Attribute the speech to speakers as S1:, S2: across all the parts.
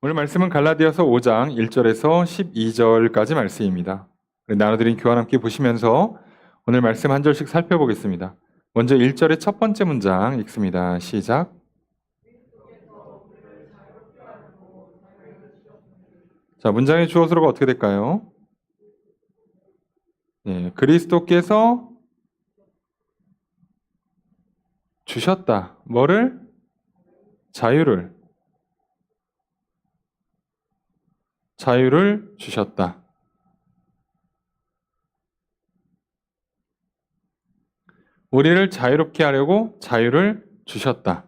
S1: 오늘 말씀은 갈라디아서 5장 1절에서 12절까지 말씀입니다. 나눠드린 교환 함께 보시면서 오늘 말씀 한 절씩 살펴보겠습니다. 먼저 1절의 첫 번째 문장 읽습니다. 시작. 자, 문장의 주어서로가 어떻게 될까요? 그리스도께서 주셨다. 뭐를? 자유를 주셨다. 우리를 자유롭게 하려고 자유를 주셨다.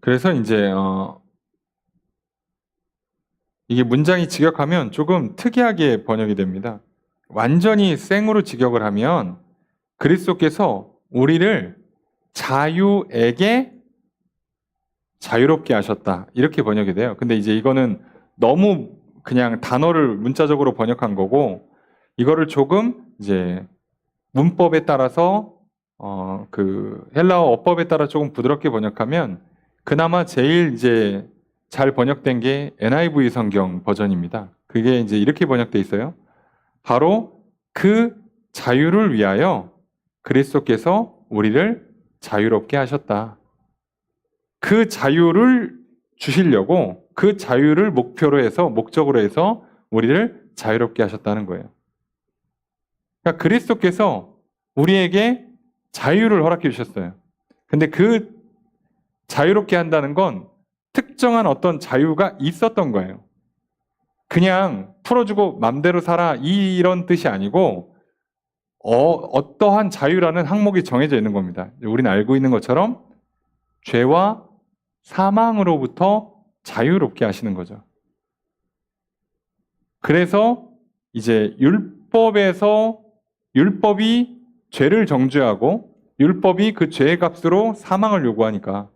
S1: 그래서 이제 이게 문장이 직역하면 조금 특이하게 번역이 됩니다. 완전히 생으로 직역을 하면 그리스도께서 우리를 자유에게 자유롭게 하셨다. 이렇게 번역이 돼요. 근데 이제 이거는 너무 그냥 단어를 문자적으로 번역한 거고, 이거를 조금 이제 문법에 따라서 그 헬라어 어법에 따라 조금 부드럽게 번역하면 그나마 제일 이제 잘 번역된 게 NIV 성경 버전입니다. 그게 이제 이렇게 번역돼 있어요. 바로 그 자유를 위하여 그리스도께서 우리를 자유롭게 하셨다. 그 자유를 주시려고 그 자유를 목적으로 해서 우리를 자유롭게 하셨다는 거예요. 그러니까 그리스도께서 우리에게 자유를 허락해 주셨어요. 근데 그 자유롭게 한다는 건 특정한 어떤 자유가 있었던 거예요. 그냥 풀어주고 맘대로 살아 이런 뜻이 아니고 어떠한 자유라는 항목이 정해져 있는 겁니다. 우리는 알고 있는 것처럼 죄와 사망으로부터 자유롭게 하시는 거죠. 그래서 이제 율법이 죄를 정죄하고 율법이 그 죄의 값으로 사망을 요구하니까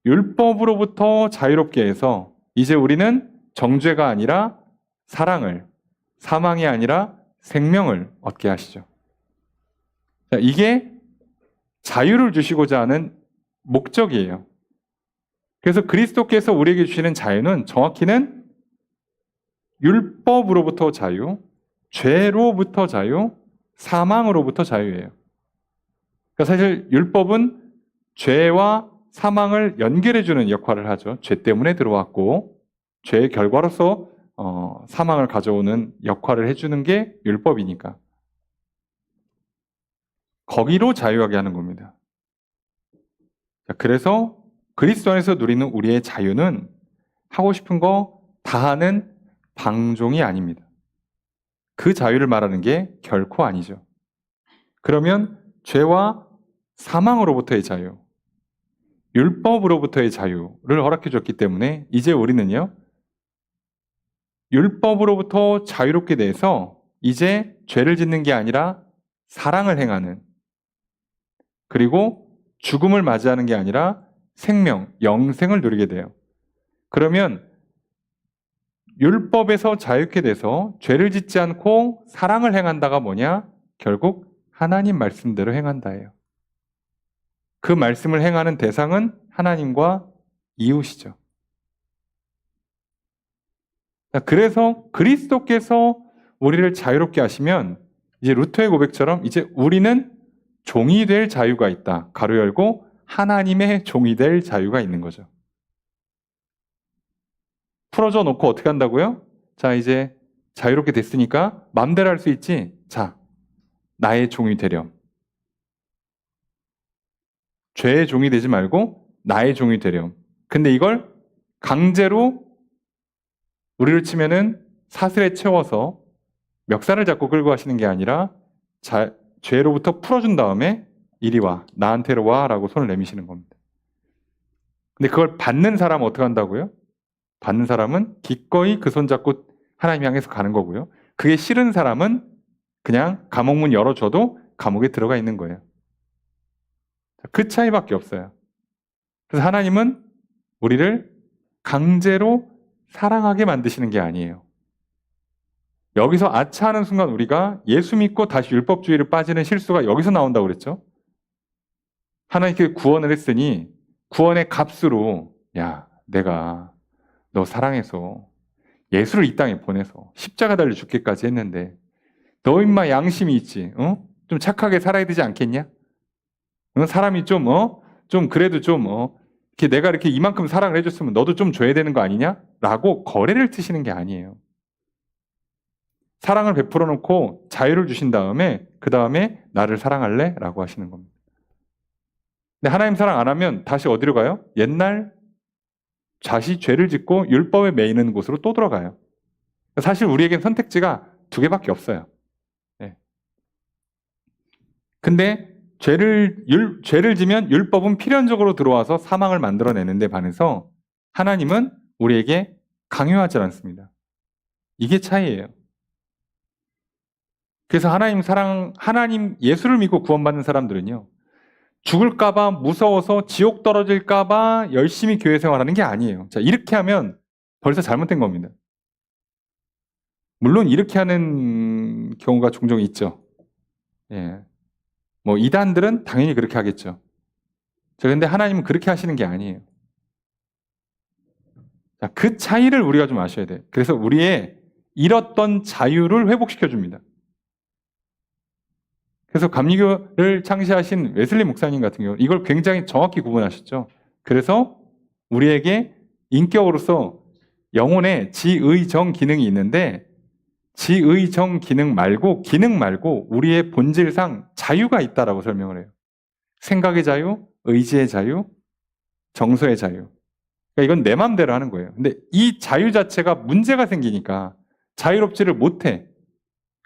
S1: 율법으로부터 자유롭게 해서 이제 우리는 정죄가 아니라 사랑을, 사망이 아니라 생명을 얻게 하시죠. 자, 이게 자유를 주시고자 하는 목적이에요. 그래서 그리스도께서 우리에게 주시는 자유는 정확히는 율법으로부터 자유, 죄로부터 자유, 사망으로부터 자유예요. 그러니까 사실 율법은 죄와 사망을 연결해주는 역할을 하죠. 죄 때문에 들어왔고 죄의 결과로서 사망을 가져오는 역할을 해주는 게 율법이니까. 거기로 자유하게 하는 겁니다. 그래서 그리스도 안에서 누리는 우리의 자유는 하고 싶은 거 다 하는 방종이 아닙니다. 그 자유를 말하는 게 결코 아니죠. 그러면 죄와 사망으로부터의 자유, 율법으로부터의 자유를 허락해 줬기 때문에 이제 우리는요, 율법으로부터 자유롭게 돼서 이제 죄를 짓는 게 아니라 사랑을 행하는, 그리고 죽음을 맞이하는 게 아니라 생명, 영생을 누리게 돼요. 그러면 율법에서 자유케 돼서 죄를 짓지 않고 사랑을 행한다가 뭐냐? 결국 하나님 말씀대로 행한다예요. 그 말씀을 행하는 대상은 하나님과 이웃이죠. 그래서 그리스도께서 우리를 자유롭게 하시면 이제 루터의 고백처럼 이제 우리는 종이 될 자유가 있다. 가로 열고 하나님의 종이 될 자유가 있는 거죠. 풀어줘 놓고 어떻게 한다고요? 자, 이제 자유롭게 됐으니까 마음대로 할 수 있지? 자, 나의 종이 되렴. 죄의 종이 되지 말고 나의 종이 되렴. 근데 이걸 강제로 우리를 치면은 사슬에 채워서 멱살을 잡고 끌고 가시는 게 아니라 죄로부터 풀어준 다음에 이리 와, 나한테로 와 라고 손을 내미시는 겁니다. 근데 그걸 받는 사람은 어떻게 한다고요? 받는 사람은 기꺼이 그 손 잡고 하나님 향해서 가는 거고요. 그게 싫은 사람은 그냥 감옥문 열어줘도 감옥에 들어가 있는 거예요. 그 차이밖에 없어요. 그래서 하나님은 우리를 강제로 사랑하게 만드시는 게 아니에요. 여기서 아차하는 순간 우리가 예수 믿고 다시 율법주의를 빠지는 실수가 여기서 나온다고 그랬죠. 하나님께 구원을 했으니 구원의 값으로 야, 내가 너 사랑해서 예수를 이 땅에 보내서 십자가 달려 죽기까지 했는데 너 임마 양심이 있지? 좀 착하게 살아야 되지 않겠냐? 사람이 좀 그래도 이렇게 내가 이렇게 이만큼 사랑을 해줬으면 너도 좀 줘야 되는 거 아니냐? 라고 거래를 트시는 게 아니에요. 사랑을 베풀어 놓고 자유를 주신 다음에 그 다음에 나를 사랑할래? 라고 하시는 겁니다. 근데 하나님 사랑 안 하면 다시 어디로 가요? 옛날 다시 죄를 짓고 율법에 매이는 곳으로 또 들어가요. 사실 우리에겐 선택지가 두 개밖에 없어요. 네. 근데 죄를 지면 율법은 필연적으로 들어와서 사망을 만들어내는데 반해서 하나님은 우리에게 강요하지 않습니다. 이게 차이예요. 그래서 하나님 예수를 믿고 구원받는 사람들은요, 죽을까봐 무서워서 지옥 떨어질까봐 열심히 교회 생활하는 게 아니에요. 자, 이렇게 하면 벌써 잘못된 겁니다. 물론 이렇게 하는 경우가 종종 있죠. 예. 뭐 이단들은 당연히 그렇게 하겠죠. 자, 근데 하나님은 그렇게 하시는 게 아니에요. 자, 그 차이를 우리가 좀 아셔야 돼요. 그래서 우리의 잃었던 자유를 회복시켜 줍니다. 그래서 감리교를 창시하신 웨슬리 목사님 같은 경우 이걸 굉장히 정확히 구분하셨죠. 그래서 우리에게 인격으로서 영혼에 지의정 기능이 있는데 지의정 기능 말고 우리의 본질상 자유가 있다라고 설명을 해요. 생각의 자유, 의지의 자유, 정서의 자유. 그러니까 이건 내 마음대로 하는 거예요. 근데 이 자유 자체가 문제가 생기니까 자유롭지를 못해.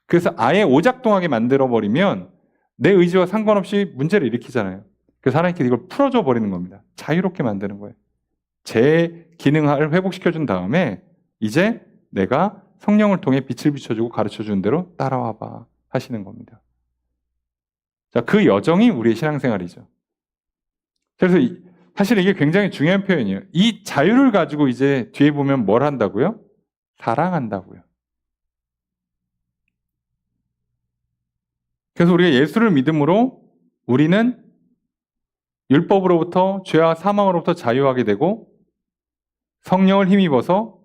S1: 그래서 아예 오작동하게 만들어버리면 내 의지와 상관없이 문제를 일으키잖아요. 그래서 하나님께서 이걸 풀어줘 버리는 겁니다. 자유롭게 만드는 거예요. 제 기능을 회복시켜준 다음에 이제 내가 성령을 통해 빛을 비춰주고 가르쳐주는 대로 따라와봐 하시는 겁니다. 자, 그 여정이 우리의 신앙생활이죠. 그래서 사실 이게 굉장히 중요한 표현이에요. 이 자유를 가지고 이제 뒤에 보면 뭘 한다고요? 사랑한다고요. 그래서 우리가 예수를 믿음으로 우리는 율법으로부터 죄와 사망으로부터 자유하게 되고 성령을 힘입어서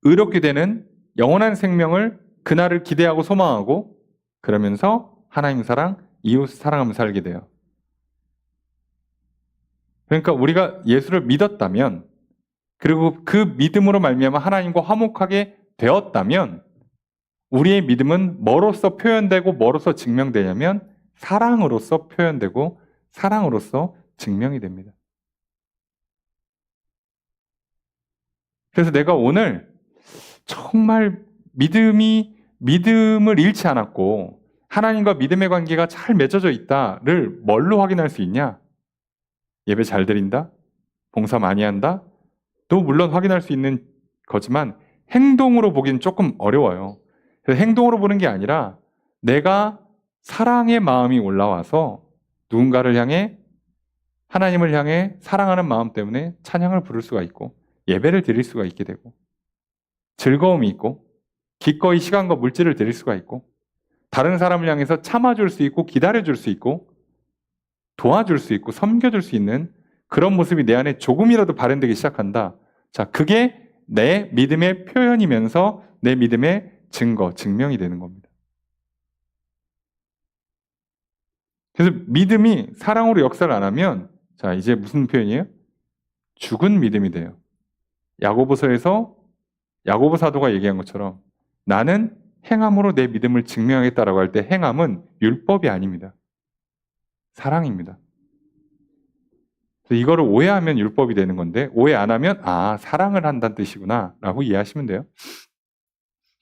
S1: 의롭게 되는 영원한 생명을 그날을 기대하고 소망하고 그러면서 하나님 사랑, 이웃을 사랑하면서 살게 돼요. 그러니까 우리가 예수를 믿었다면 그리고 그 믿음으로 말미암아 하나님과 화목하게 되었다면 우리의 믿음은 뭐로서 표현되고 뭐로서 증명되냐면 사랑으로서 표현되고 사랑으로서 증명이 됩니다. 그래서 내가 오늘 정말 믿음을 잃지 않았고 하나님과 믿음의 관계가 잘 맺어져 있다를 뭘로 확인할 수 있냐? 예배 잘 드린다? 봉사 많이 한다? 또 물론 확인할 수 있는 거지만 행동으로 보기는 조금 어려워요. 그래서 행동으로 보는 게 아니라 내가 사랑의 마음이 올라와서 누군가를 향해 하나님을 향해 사랑하는 마음 때문에 찬양을 부를 수가 있고 예배를 드릴 수가 있게 되고 즐거움이 있고 기꺼이 시간과 물질을 드릴 수가 있고 다른 사람을 향해서 참아줄 수 있고 기다려줄 수 있고 도와줄 수 있고 섬겨줄 수 있는 그런 모습이 내 안에 조금이라도 발현되기 시작한다. 자, 그게 내 믿음의 표현이면서 내 믿음의 증명이 되는 겁니다. 그래서 믿음이 사랑으로 역사를 안 하면 자, 이제 무슨 표현이에요? 죽은 믿음이 돼요. 야고보서에서 야고보 사도가 얘기한 것처럼 나는 행함으로 내 믿음을 증명하겠다라고 할 때 행함은 율법이 아닙니다. 사랑입니다. 그래서 이거를 오해하면 율법이 되는 건데 오해 안 하면 사랑을 한다는 뜻이구나 라고 이해하시면 돼요.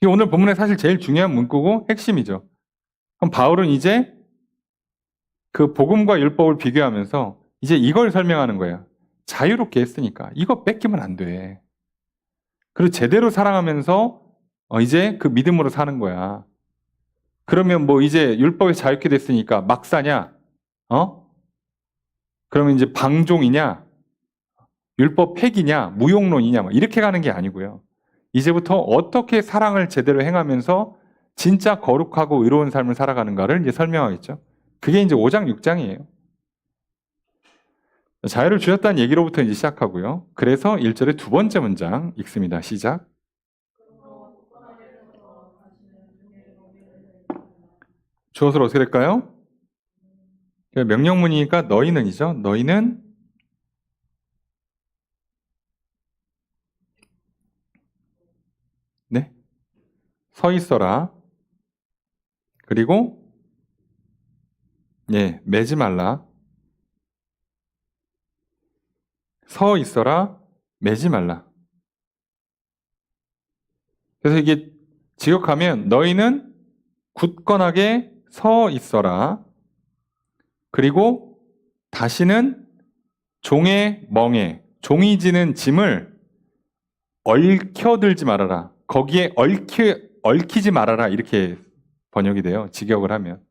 S1: 이게 오늘 본문에 사실 제일 중요한 문구고 핵심이죠. 그럼 바울은 이제 그 복음과 율법을 비교하면서 이제 이걸 설명하는 거예요. 자유롭게 했으니까 이거 뺏기면 안 돼. 그리고 제대로 사랑하면서 이제 그 믿음으로 사는 거야. 그러면 뭐 이제 율법에 자유롭게 됐으니까 막 사냐? 그러면 이제 방종이냐? 율법 폐기냐? 무용론이냐? 이렇게 가는 게 아니고요. 이제부터 어떻게 사랑을 제대로 행하면서 진짜 거룩하고 의로운 삶을 살아가는가를 이제 설명하겠죠. 그게 이제 5장 6장이에요. 자유를 주셨다는 얘기로부터 이제 시작하고요. 그래서 1절의 두 번째 문장 읽습니다. 시작. 주어서로 어떻게 될까요? 명령문이니까 너희는이죠. 너희는 네, 서 있어라. 그리고 매지 말라. 서 있어라. 매지 말라. 그래서 이게 직역하면 너희는 굳건하게 서 있어라. 그리고 다시는 종의 멍에, 종이 지는 짐을 얽혀들지 말아라. 거기에 얽히지 말아라. 이렇게 번역이 돼요. 직역을 하면.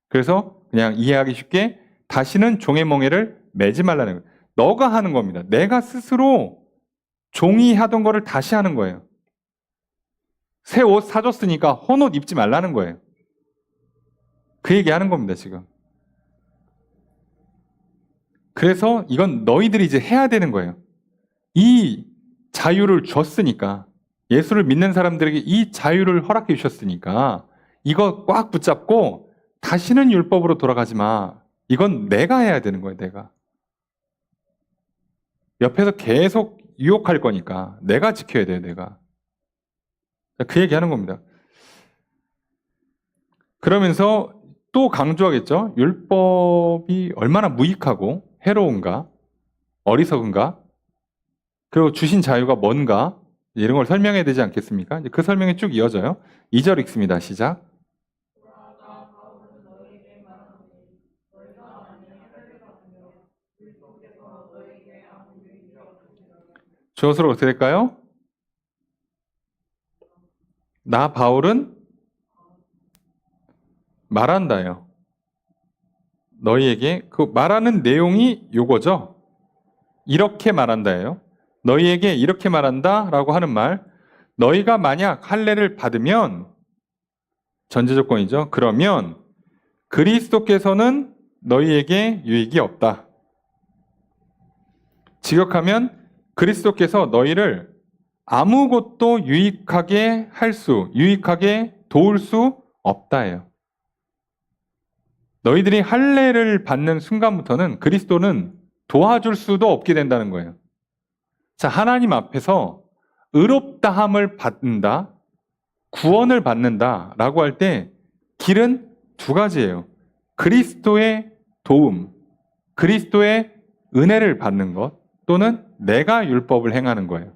S1: 그래서 그냥 이해하기 쉽게 다시는 종의 멍에를 매지 말라는 거예요. 너가 하는 겁니다. 내가 스스로 종이 하던 거를 다시 하는 거예요. 새 옷 사줬으니까 헌옷 입지 말라는 거예요. 그 얘기 하는 겁니다, 지금. 그래서 이건 너희들이 이제 해야 되는 거예요. 이 자유를 줬으니까, 예수를 믿는 사람들에게 이 자유를 허락해 주셨으니까 이거 꽉 붙잡고 다시는 율법으로 돌아가지 마. 이건 내가 해야 되는 거예요, 내가. 옆에서 계속 유혹할 거니까 내가 지켜야 돼요, 내가. 그 얘기 하는 겁니다. 그러면서 또 강조하겠죠. 율법이 얼마나 무익하고 해로운가, 어리석은가, 그리고 주신 자유가 뭔가, 이런 걸 설명해야 되지 않겠습니까? 그 설명이 쭉 이어져요. 2절 읽습니다. 시작. 주어서로 어떻게 될까요? 나 바울은 말한다요. 너희에게 그 말하는 내용이 요거죠. 이렇게 말한다예요. 너희에게 이렇게 말한다라고 하는 말. 너희가 만약 할례를 받으면 전제 조건이죠. 그러면 그리스도께서는 너희에게 유익이 없다. 직역하면 그리스도께서 너희를 아무것도 유익하게 유익하게 도울 수 없다예요. 너희들이 할례를 받는 순간부터는 그리스도는 도와줄 수도 없게 된다는 거예요. 자, 하나님 앞에서 의롭다함을 받는다, 구원을 받는다라고 할 때 길은 두 가지예요. 그리스도의 도움, 그리스도의 은혜를 받는 것, 또는 내가 율법을 행하는 거예요.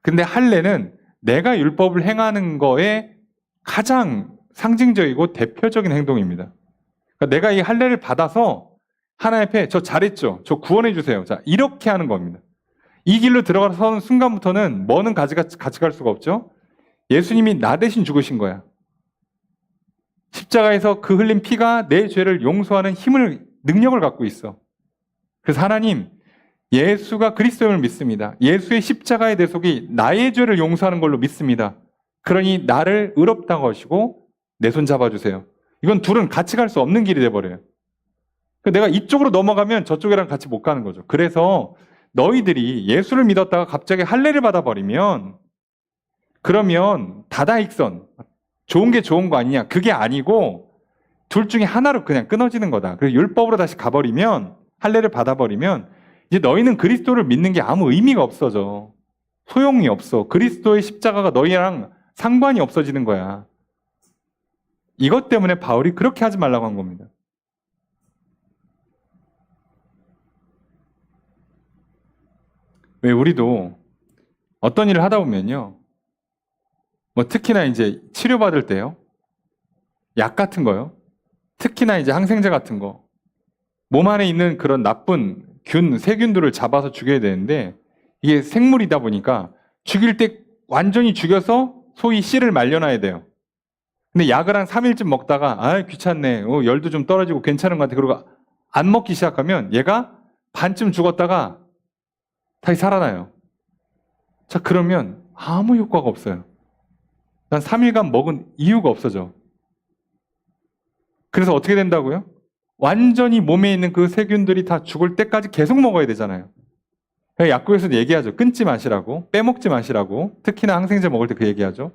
S1: 근데 할례는 내가 율법을 행하는 거에 가장 상징적이고 대표적인 행동입니다. 그러니까 내가 이 할례를 받아서 하나님 앞에 저 잘했죠? 저 구원해 주세요. 자, 이렇게 하는 겁니다. 이 길로 들어가서는 순간부터는 뭐는 같이 갈 수가 없죠? 예수님이 나 대신 죽으신 거야. 십자가에서 그 흘린 피가 내 죄를 용서하는 능력을 갖고 있어. 그래서 하나님, 예수가 그리스도임을 믿습니다. 예수의 십자가의 대속이 나의 죄를 용서하는 걸로 믿습니다. 그러니 나를 의롭다고 하시고 내 손 잡아주세요. 이건 둘은 같이 갈 수 없는 길이 돼버려요. 내가 이쪽으로 넘어가면 저쪽이랑 같이 못 가는 거죠. 그래서 너희들이 예수를 믿었다가 갑자기 할례를 받아버리면 그러면 다다익선, 좋은 게 좋은 거 아니냐, 그게 아니고 둘 중에 하나로 그냥 끊어지는 거다. 그래서 율법으로 다시 가버리면, 할례를 받아버리면 이제 너희는 그리스도를 믿는 게 아무 의미가 없어져. 소용이 없어. 그리스도의 십자가가 너희랑 상관이 없어지는 거야. 이것 때문에 바울이 그렇게 하지 말라고 한 겁니다. 왜 우리도 어떤 일을 하다 보면요, 특히나 이제 치료받을 때요, 약 같은 거요, 특히나 이제 항생제 같은 거, 몸 안에 있는 그런 나쁜 세균들을 잡아서 죽여야 되는데 이게 생물이다 보니까 죽일 때 완전히 죽여서 소위 씨를 말려놔야 돼요. 근데 약을 한 3일쯤 먹다가 귀찮네, 열도 좀 떨어지고 괜찮은 것 같아, 그러고 안 먹기 시작하면 얘가 반쯤 죽었다가 다시 살아나요. 자, 그러면 아무 효과가 없어요. 난 3일간 먹은 이유가 없어져. 그래서 어떻게 된다고요? 완전히 몸에 있는 그 세균들이 다 죽을 때까지 계속 먹어야 되잖아요. 약국에서도 얘기하죠. 끊지 마시라고, 빼먹지 마시라고. 특히나 항생제 먹을 때 그 얘기하죠.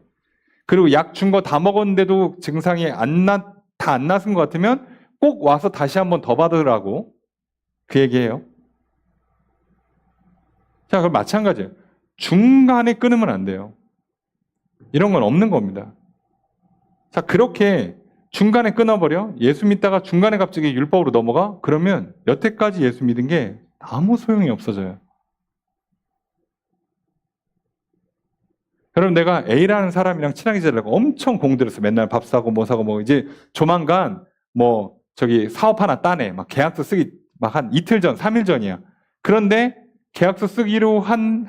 S1: 그리고 약 준 거 다 먹었는데도 증상이 다 안 났은 것 같으면 꼭 와서 다시 한번 더 받으라고 그 얘기해요. 자, 그럼 마찬가지예요. 중간에 끊으면 안 돼요. 이런 건 없는 겁니다. 자, 그렇게 중간에 끊어버려? 예수 믿다가 중간에 갑자기 율법으로 넘어가? 그러면 여태까지 예수 믿은 게 아무 소용이 없어져요. 그럼 내가 A라는 사람이랑 친하게 지내려고 엄청 공들여서 맨날 밥 사고 뭐 사고 뭐 이제 조만간 뭐 저기 사업 하나 따내. 막 계약서 쓰기 막 한 이틀 전, 3일 전이야. 그런데 계약서 쓰기로 한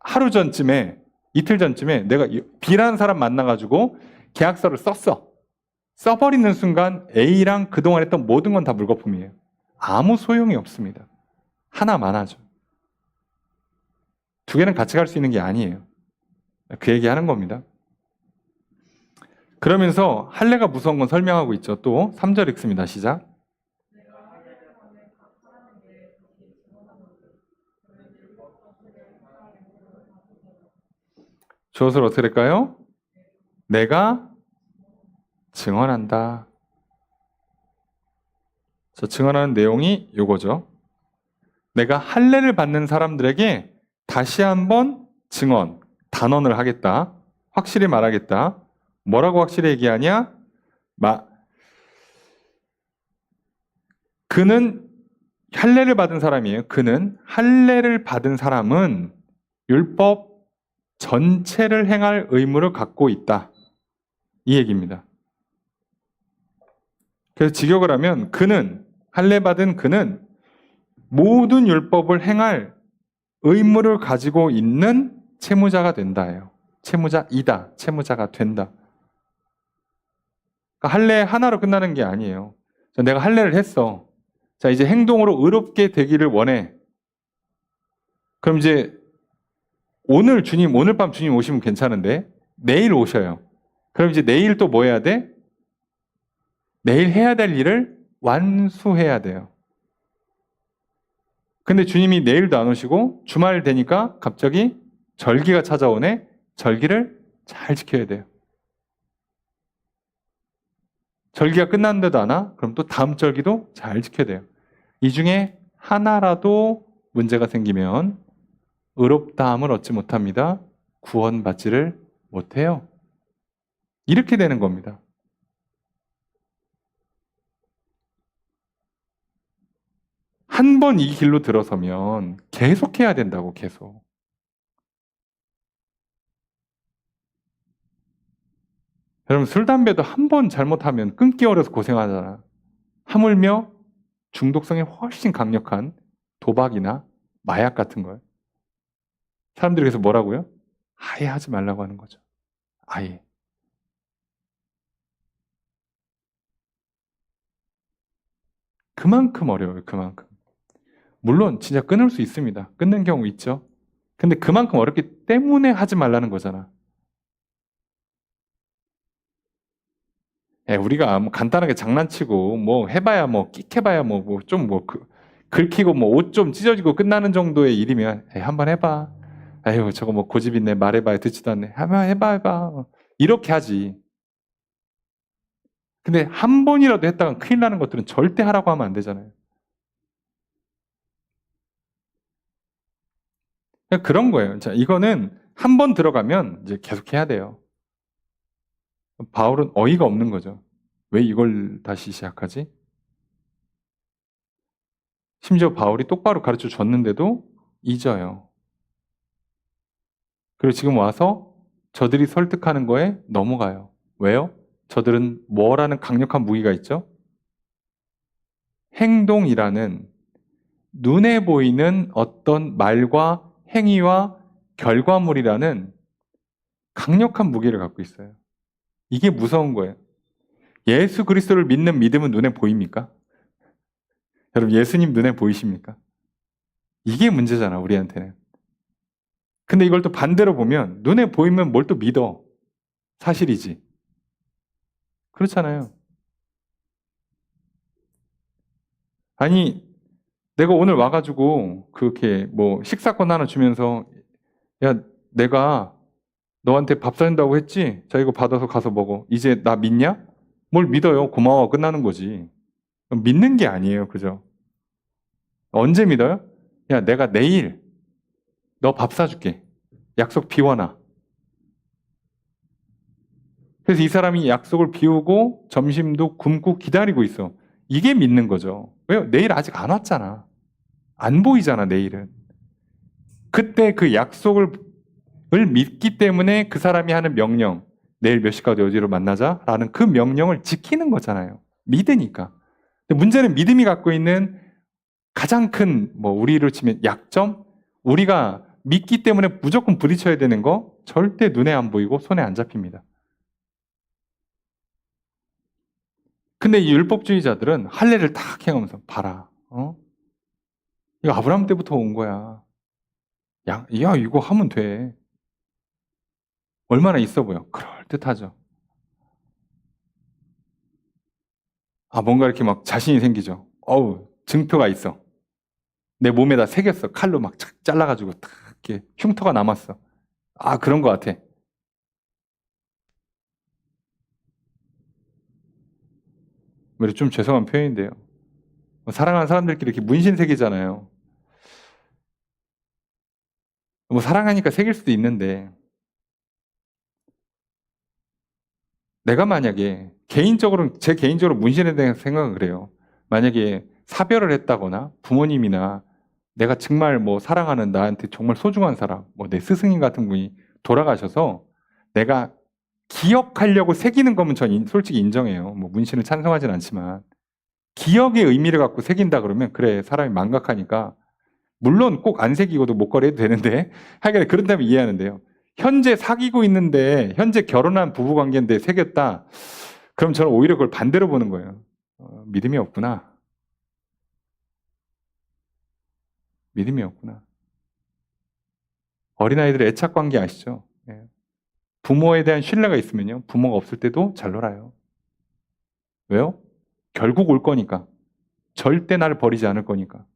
S1: 하루 전쯤에, 이틀 전쯤에 내가 B라는 사람 만나가지고 계약서를 썼어. 써버리는 순간 A랑 그동안 했던 모든 건 다 물거품이에요. 아무 소용이 없습니다. 하나만 하죠. 두 개는 같이 갈 수 있는 게 아니에요. 그 얘기하는 겁니다. 그러면서 할례가 무서운 건 설명하고 있죠. 또 3절 읽습니다. 시작. 주어를 어떻게 될까요? 내가 증언한다. 저 증언하는 내용이 요거죠. 내가 할례를 받는 사람들에게 다시 한번 증언, 단언을 하겠다. 확실히 말하겠다. 뭐라고 확실히 얘기하냐? 그는 할례를 받은 사람이에요. 그는 할례를 받은 사람은 율법 전체를 행할 의무를 갖고 있다. 이 얘기입니다. 그래서 직역을 하면 그는, 할례 받은 그는 모든 율법을 행할 의무를 가지고 있는 채무자가 된다예요. 채무자이다. 채무자가 된다. 그러니까 할례 하나로 끝나는 게 아니에요. 내가 할례를 했어. 자, 이제 행동으로 의롭게 되기를 원해. 그럼 이제 오늘 밤 주님 오시면 괜찮은데 내일 오셔요. 그럼 이제 내일 또 뭐 해야 돼? 내일 해야 될 일을 완수해야 돼요. 근데 주님이 내일도 안 오시고 주말 되니까 갑자기 절기가 찾아오네. 절기를 잘 지켜야 돼요. 절기가 끝났는데도 안 와? 그럼 또 다음 절기도 잘 지켜야 돼요. 이 중에 하나라도 문제가 생기면 의롭다함을 얻지 못합니다. 구원받지를 못해요. 이렇게 되는 겁니다. 한 번 이 길로 들어서면 계속 해야 된다고, 계속. 여러분, 술, 담배도 한 번 잘못하면 끊기 어려서 고생하잖아. 하물며 중독성이 훨씬 강력한 도박이나 마약 같은 걸. 사람들이 그래서 뭐라고요? 아예 하지 말라고 하는 거죠. 아예. 그만큼 어려워요, 그만큼. 물론 진짜 끊을 수 있습니다. 끊는 경우 있죠. 근데 그만큼 어렵기 때문에 하지 말라는 거잖아. 우리가 뭐 간단하게 장난치고 뭐 해봐야 뭐 끽해봐야 뭐 좀 뭐 긁히고 뭐 옷 좀 찢어지고 끝나는 정도의 일이면 한번 해봐. 아유 저거 뭐 고집 있네 말해봐야 듣지도 않네. 한번 해봐. 이렇게 하지. 근데 한 번이라도 했다가 큰일 나는 것들은 절대 하라고 하면 안 되잖아요. 그런 거예요. 자, 이거는 한 번 들어가면 이제 계속 해야 돼요. 바울은 어이가 없는 거죠. 왜 이걸 다시 시작하지? 심지어 바울이 똑바로 가르쳐 줬는데도 잊어요. 그리고 지금 와서 저들이 설득하는 거에 넘어가요. 왜요? 저들은 뭐라는 강력한 무기가 있죠? 행동이라는 눈에 보이는 어떤 말과 행위와 결과물이라는 강력한 무기를 갖고 있어요. 이게 무서운 거예요. 예수 그리스도를 믿는 믿음은 눈에 보입니까? 여러분 예수님 눈에 보이십니까? 이게 문제잖아 우리한테는. 근데 이걸 또 반대로 보면 눈에 보이면 뭘 또 믿어. 사실이지. 그렇잖아요. 아니, 내가 오늘 와가지고 그렇게 뭐 식사권 하나 주면서 야, 내가 너한테 밥 사준다고 했지? 자, 이거 받아서 가서 먹어. 이제 나 믿냐? 뭘 믿어요? 고마워. 끝나는 거지. 믿는 게 아니에요. 그죠? 언제 믿어요? 야, 내가 내일 너 밥 사줄게. 약속 비워놔. 그래서 이 사람이 약속을 비우고 점심도 굶고 기다리고 있어. 이게 믿는 거죠. 왜요? 내일 아직 안 왔잖아. 안 보이잖아, 내일은. 그때 그 약속을 믿기 때문에 그 사람이 하는 명령, 내일 몇 시까지 어디로 만나자? 라는 그 명령을 지키는 거잖아요. 믿으니까. 근데 문제는 믿음이 갖고 있는 가장 큰, 우리로 치면 약점? 우리가 믿기 때문에 무조건 부딪혀야 되는 거 절대 눈에 안 보이고 손에 안 잡힙니다. 근데 이 율법주의자들은 할례를 탁 행하면서 봐라. 이거 아브라함 때부터 온 거야. 야, 이거 하면 돼. 얼마나 있어 보여. 그럴듯하죠. 뭔가 이렇게 막 자신이 생기죠. 증표가 있어. 내 몸에다 새겼어. 칼로 막 잘라가지고 탁 이렇게 흉터가 남았어. 그런 것 같아. 좀 죄송한 표현인데요. 사랑하는 사람들끼리 이렇게 문신 새기잖아요. 사랑하니까 새길 수도 있는데, 내가 만약에 제 개인적으로 문신에 대한 생각은 그래요. 만약에 사별을 했다거나 부모님이나 내가 정말 사랑하는 나한테 정말 소중한 사람, 내 스승님 같은 분이 돌아가셔서 내가 기억하려고 새기는 거면 전 솔직히 인정해요. 문신을 찬성하진 않지만 기억의 의미를 갖고 새긴다 그러면 그래, 사람이 망각하니까 물론 꼭 안 새기고도 목걸이 해도 되는데 하여간 그런다면 이해하는데요. 현재 사귀고 있는데 현재 결혼한 부부관계인데 새겼다. 그럼 저는 오히려 그걸 반대로 보는 거예요. 믿음이 없구나. 믿음이 없구나. 어린아이들의 애착관계 아시죠? 부모에 대한 신뢰가 있으면요. 부모가 없을 때도 잘 놀아요. 왜요? 결국 올 거니까. 절대 나를 버리지 않을 거니까.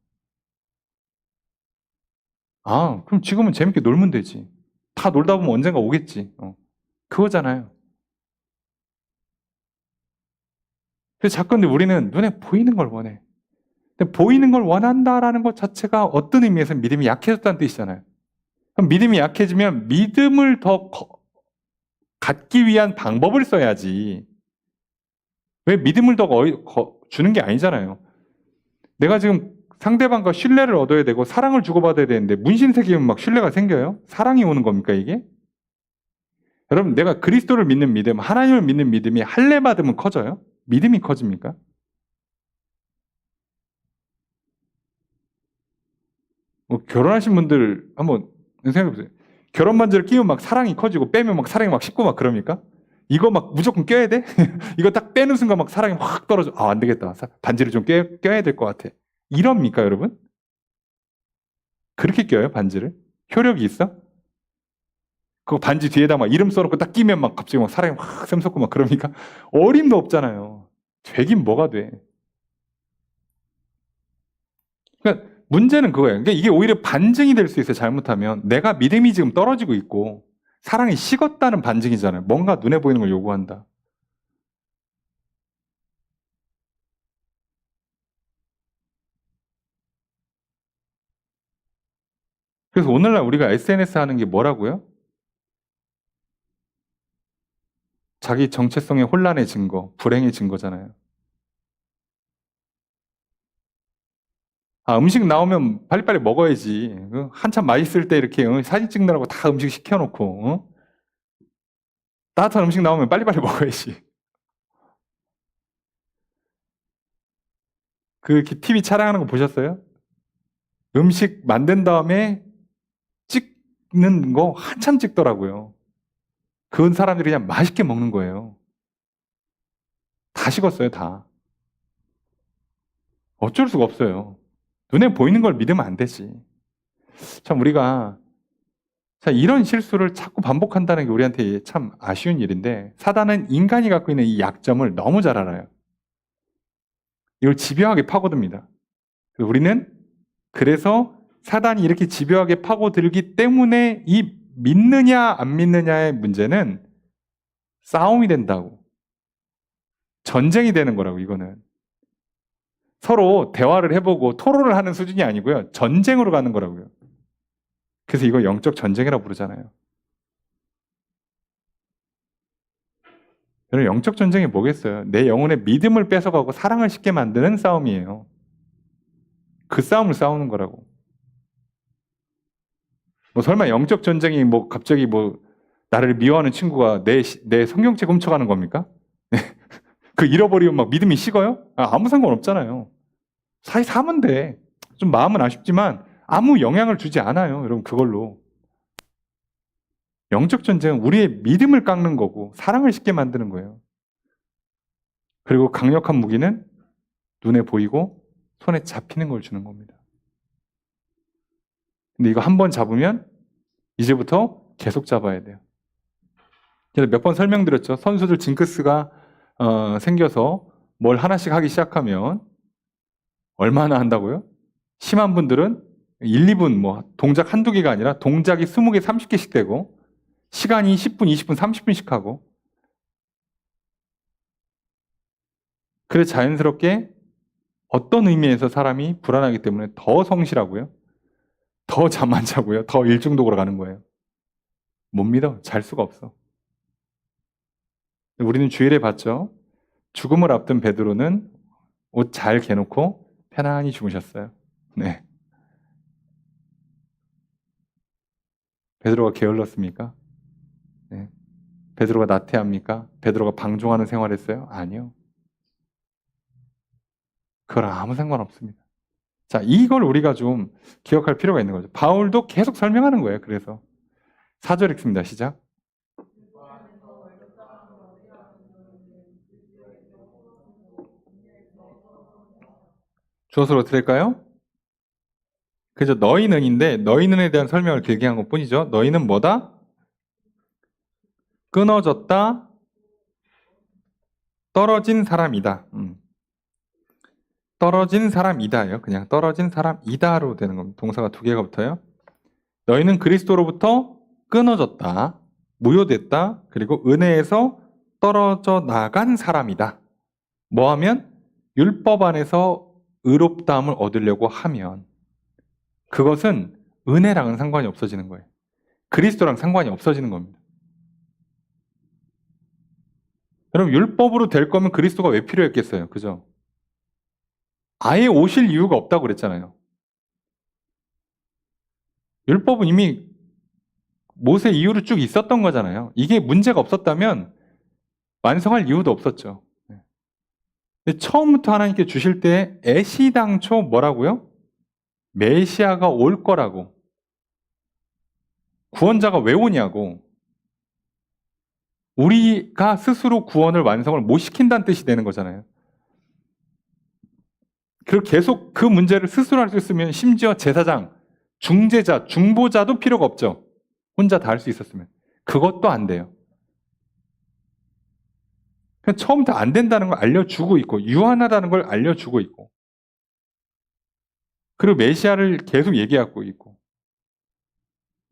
S1: 그럼 지금은 재밌게 놀면 되지. 다 놀다 보면 언젠가 오겠지. 그거잖아요. 그래서 자꾸 근데 우리는 눈에 보이는 걸 원해. 근데 보이는 걸 원한다라는 것 자체가 어떤 의미에서 믿음이 약해졌다는 뜻이잖아요. 그럼 믿음이 약해지면 믿음을 더 갖기 위한 방법을 써야지. 왜 믿음을 더 주는 게 아니잖아요. 내가 지금 상대방과 신뢰를 얻어야 되고 사랑을 주고받아야 되는데 문신 새기면 막 신뢰가 생겨요? 사랑이 오는 겁니까 이게? 여러분, 내가 그리스도를 믿는 믿음, 하나님을 믿는 믿음이 할례 받으면 커져요? 믿음이 커집니까? 결혼하신 분들 한번 생각해 보세요. 결혼 반지를 끼면 막 사랑이 커지고 빼면 막 사랑이 막 식고 막 그럽니까? 이거 막 무조건 껴야 돼? 이거 딱 빼는 순간 막 사랑이 확 떨어져. 안 되겠다. 반지를 좀 껴야 될 것 같아. 이럽니까, 여러분? 그렇게 껴요, 반지를? 효력이 있어? 그거 반지 뒤에다 막 이름 써놓고 딱 끼면 막 갑자기 막 사랑이 확 샘솟고 막 그럽니까? 어림도 없잖아요. 되긴 뭐가 돼. 그러니까 문제는 그거예요. 그러니까 이게 오히려 반증이 될 수 있어요, 잘못하면. 내가 믿음이 지금 떨어지고 있고 사랑이 식었다는 반증이잖아요. 뭔가 눈에 보이는 걸 요구한다. 그래서 오늘날 우리가 SNS 하는 게 뭐라고요? 자기 정체성의 혼란의 증거, 불행의 증거잖아요. 음식 나오면 빨리빨리 먹어야지. 한참 맛있을 때 이렇게 사진 찍느라고 다 음식 시켜놓고 따뜻한 음식 나오면 빨리빨리 먹어야지. 그 TV 촬영하는 거 보셨어요? 음식 만든 다음에 찍는 거 한참 찍더라고요. 그건 사람들이 그냥 맛있게 먹는 거예요. 다 식었어요, 다. 어쩔 수가 없어요. 눈에 보이는 걸 믿으면 안 되지. 참 우리가 이런 실수를 자꾸 반복한다는 게 우리한테 참 아쉬운 일인데 사단은 인간이 갖고 있는 이 약점을 너무 잘 알아요. 이걸 집요하게 파고듭니다. 우리는 그래서 사단이 이렇게 집요하게 파고들기 때문에 이 믿느냐 안 믿느냐의 문제는 싸움이 된다고. 전쟁이 되는 거라고, 이거는. 서로 대화를 해보고 토론을 하는 수준이 아니고요. 전쟁으로 가는 거라고요. 그래서 이거 영적 전쟁이라고 부르잖아요. 여러분, 영적 전쟁이 뭐겠어요? 내 영혼의 믿음을 뺏어가고 사랑을 쉽게 만드는 싸움이에요. 그 싸움을 싸우는 거라고. 뭐 설마 영적 전쟁이 뭐 갑자기 뭐 나를 미워하는 친구가 내 성경책 훔쳐가는 겁니까? 그 잃어버리면 막 믿음이 식어요? 아무 상관없잖아요. 사이 사면 돼. 좀 마음은 아쉽지만 아무 영향을 주지 않아요. 여러분, 그걸로. 영적 전쟁은 우리의 믿음을 깎는 거고 사랑을 쉽게 만드는 거예요. 그리고 강력한 무기는 눈에 보이고 손에 잡히는 걸 주는 겁니다. 근데 이거 한 번 잡으면 이제부터 계속 잡아야 돼요. 제가 몇 번 설명드렸죠. 선수들 징크스가 생겨서 뭘 하나씩 하기 시작하면 얼마나 한다고요? 심한 분들은 1, 2분 뭐 동작 한두 개가 아니라 동작이 20개, 30개씩 되고 시간이 10분, 20분, 30분씩 하고 그래 자연스럽게 어떤 의미에서 사람이 불안하기 때문에 더 성실하고요. 더 잠 안 자고요. 더 일중독으로 가는 거예요. 못 믿어. 잘 수가 없어. 우리는 주일에 봤죠. 죽음을 앞둔 베드로는 옷 잘 개놓고 편안히 주무셨어요. 네. 베드로가 게을렀습니까? 네. 베드로가 나태합니까? 베드로가 방종하는 생활했어요? 아니요. 그거랑 아무 상관없습니다. 자, 이걸 우리가 좀 기억할 필요가 있는 거죠. 바울도 계속 설명하는 거예요. 그래서 4절 읽습니다. 시작. 주어서로 들을까요? 그죠? 너희는인데 너희는에 대한 설명을 길게 한 것뿐이죠. 너희는 뭐다? 끊어졌다, 떨어진 사람이다. 떨어진 사람이다예요. 그냥 떨어진 사람이다로 되는 겁니다. 동사가 두 개가 붙어요. 너희는 그리스도로부터 끊어졌다, 무효됐다, 그리고 은혜에서 떨어져 나간 사람이다. 뭐하면? 율법 안에서 의롭다함을 얻으려고 하면 그것은 은혜랑은 상관이 없어지는 거예요. 그리스도랑 상관이 없어지는 겁니다. 여러분, 율법으로 될 거면 그리스도가 왜 필요했겠어요? 그죠? 아예 오실 이유가 없다고 그랬잖아요. 율법은 이미 모세 이후로 쭉 있었던 거잖아요. 이게 문제가 없었다면 완성할 이유도 없었죠. 근데 처음부터 하나님께 주실 때 애시당초 뭐라고요? 메시아가 올 거라고. 구원자가 왜 오냐고. 우리가 스스로 구원을 완성을 못 시킨다는 뜻이 되는 거잖아요. 그리고 계속 그 문제를 스스로 할 수 있으면 심지어 제사장, 중재자, 중보자도 필요가 없죠. 혼자 다 할 수 있었으면. 그것도 안 돼요. 그냥 처음부터 안 된다는 걸 알려주고 있고 유한하다는 걸 알려주고 있고 그리고 메시아를 계속 얘기하고 있고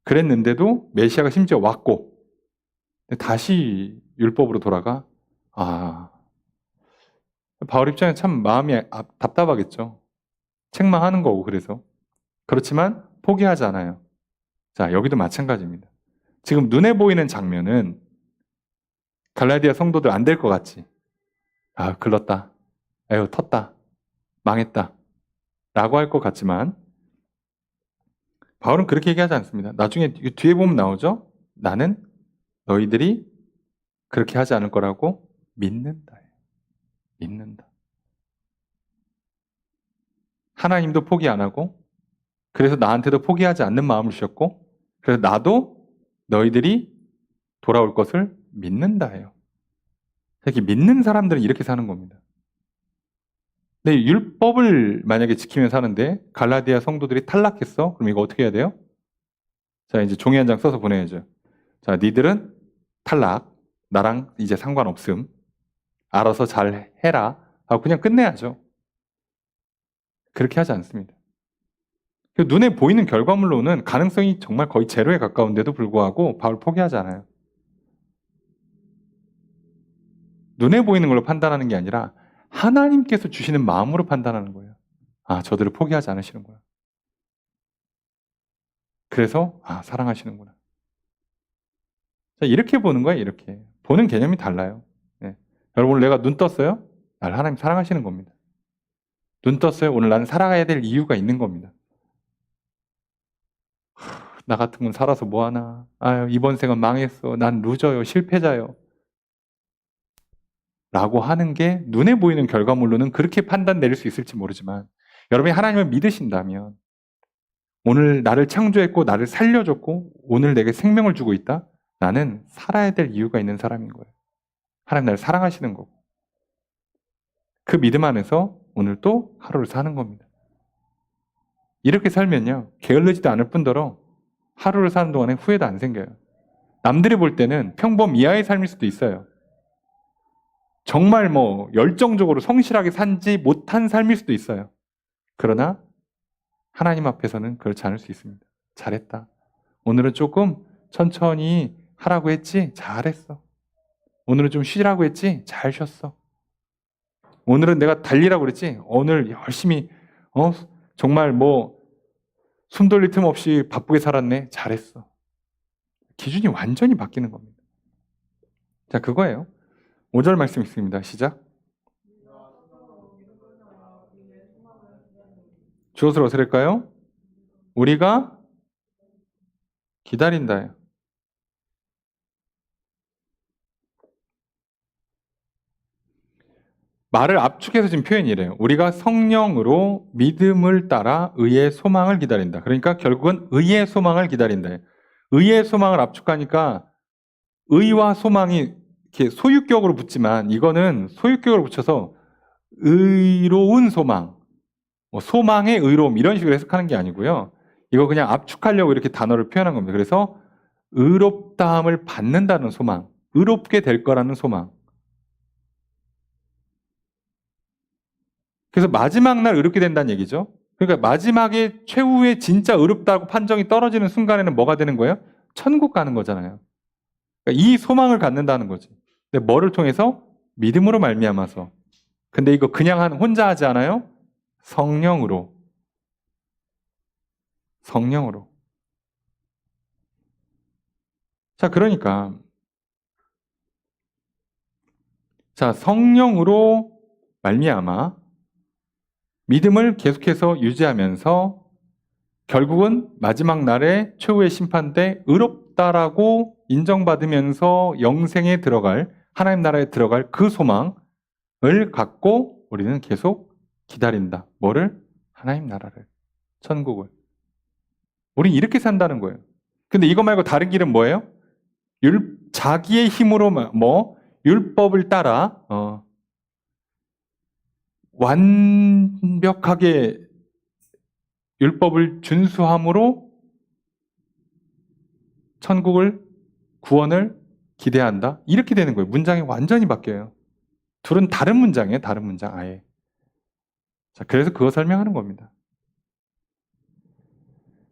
S1: 그랬는데도 메시아가 심지어 왔고 다시 율법으로 돌아가 바울 입장에 참 마음이 답답하겠죠. 책망하는 거고 그래서 그렇지만 포기하지 않아요. 자, 여기도 마찬가지입니다. 지금 눈에 보이는 장면은 갈라디아 성도들 안 될 것 같지? 글렀다. 에휴, 텄다. 망했다. 라고 할 것 같지만 바울은 그렇게 얘기하지 않습니다. 나중에 뒤에 보면 나오죠? 나는 너희들이 그렇게 하지 않을 거라고 믿는다. 믿는다. 하나님도 포기 안 하고 그래서 나한테도 포기하지 않는 마음을 주셨고 그래서 나도 너희들이 돌아올 것을 믿는다예요. 이렇게 믿는 사람들은 이렇게 사는 겁니다. 근데 율법을 만약에 지키며 사는데 갈라디아 성도들이 탈락했어? 그럼 이거 어떻게 해야 돼요? 자, 이제 종이 한 장 써서 보내야죠. 자, 니들은 탈락. 나랑 이제 상관없음. 알아서 잘 해라. 하고 그냥 끝내야죠. 그렇게 하지 않습니다. 눈에 보이는 결과물로는 가능성이 정말 거의 제로에 가까운데도 불구하고 바울 포기하지 않아요. 눈에 보이는 걸로 판단하는 게 아니라 하나님께서 주시는 마음으로 판단하는 거예요. 아, 저들을 포기하지 않으시는구나. 그래서 사랑하시는구나. 자, 이렇게 보는 거예요. 이렇게. 보는 개념이 달라요. 네. 여러분, 오늘 내가 눈 떴어요? 나를 하나님 사랑하시는 겁니다. 눈 떴어요? 오늘 나는 살아가야 될 이유가 있는 겁니다. 나 같은 건 살아서 뭐하나. 아유, 이번 생은 망했어. 난 루저요. 실패자요. 라고 하는 게 눈에 보이는 결과물로는 그렇게 판단 내릴 수 있을지 모르지만 여러분이 하나님을 믿으신다면 오늘 나를 창조했고 나를 살려줬고 오늘 내게 생명을 주고 있다. 나는 살아야 될 이유가 있는 사람인 거예요. 하나님 나를 사랑하시는 거고 그 믿음 안에서 오늘 또 하루를 사는 겁니다. 이렇게 살면요. 게을르지도 않을 뿐더러 하루를 사는 동안에 후회도 안 생겨요. 남들이 볼 때는 평범 이하의 삶일 수도 있어요. 정말 열정적으로 성실하게 산지 못한 삶일 수도 있어요. 그러나 하나님 앞에서는 그렇지 않을 수 있습니다. 잘했다. 오늘은 조금 천천히 하라고 했지? 잘했어. 오늘은 좀 쉬라고 했지? 잘 쉬었어. 오늘은 내가 달리라고 그랬지? 오늘 열심히 정말 숨 돌릴 틈 없이 바쁘게 살았네? 잘했어. 기준이 완전히 바뀌는 겁니다. 자, 그거예요. 5절 말씀 있습니다. 시작. 주엇을 어찌할까요? 우리가 기다린다요. 말을 압축해서 지금 표현이 이래요. 우리가 성령으로 믿음을 따라 의의 소망을 기다린다. 그러니까 결국은 의의 소망을 기다린다. 의의 소망을 압축하니까 의와 소망이 이렇게 소유격으로 붙지만 이거는 소유격으로 붙여서 의로운 소망, 소망의 의로움 이런 식으로 해석하는 게 아니고요. 이거 그냥 압축하려고 이렇게 단어를 표현한 겁니다. 그래서 의롭다함을 받는다는 소망, 의롭게 될 거라는 소망. 그래서 마지막 날 의롭게 된다는 얘기죠. 그러니까 마지막에 최후의 진짜 의롭다고 판정이 떨어지는 순간에는 뭐가 되는 거예요? 천국 가는 거잖아요. 그러니까 이 소망을 갖는다는 거지. 근데 뭐를 통해서? 믿음으로 말미암아서. 근데 이거 그냥 혼자 하지 않아요? 성령으로. 성령으로. 자, 그러니까 성령으로 말미암아 믿음을 계속해서 유지하면서 결국은 마지막 날에 최후의 심판 때 의롭다라고 인정받으면서 영생에 들어갈, 하나님 나라에 들어갈 그 소망을 갖고 우리는 계속 기다린다. 뭐를? 하나님 나라를. 천국을. 우린 이렇게 산다는 거예요. 근데 이거 말고 다른 길은 뭐예요? 자기의 힘으로 율법을 따라 완벽하게 율법을 준수함으로 천국을, 구원을 기대한다. 이렇게 되는 거예요. 문장이 완전히 바뀌어요. 둘은 다른 문장이에요. 다른 문장 아예. 자, 그래서 그거 설명하는 겁니다.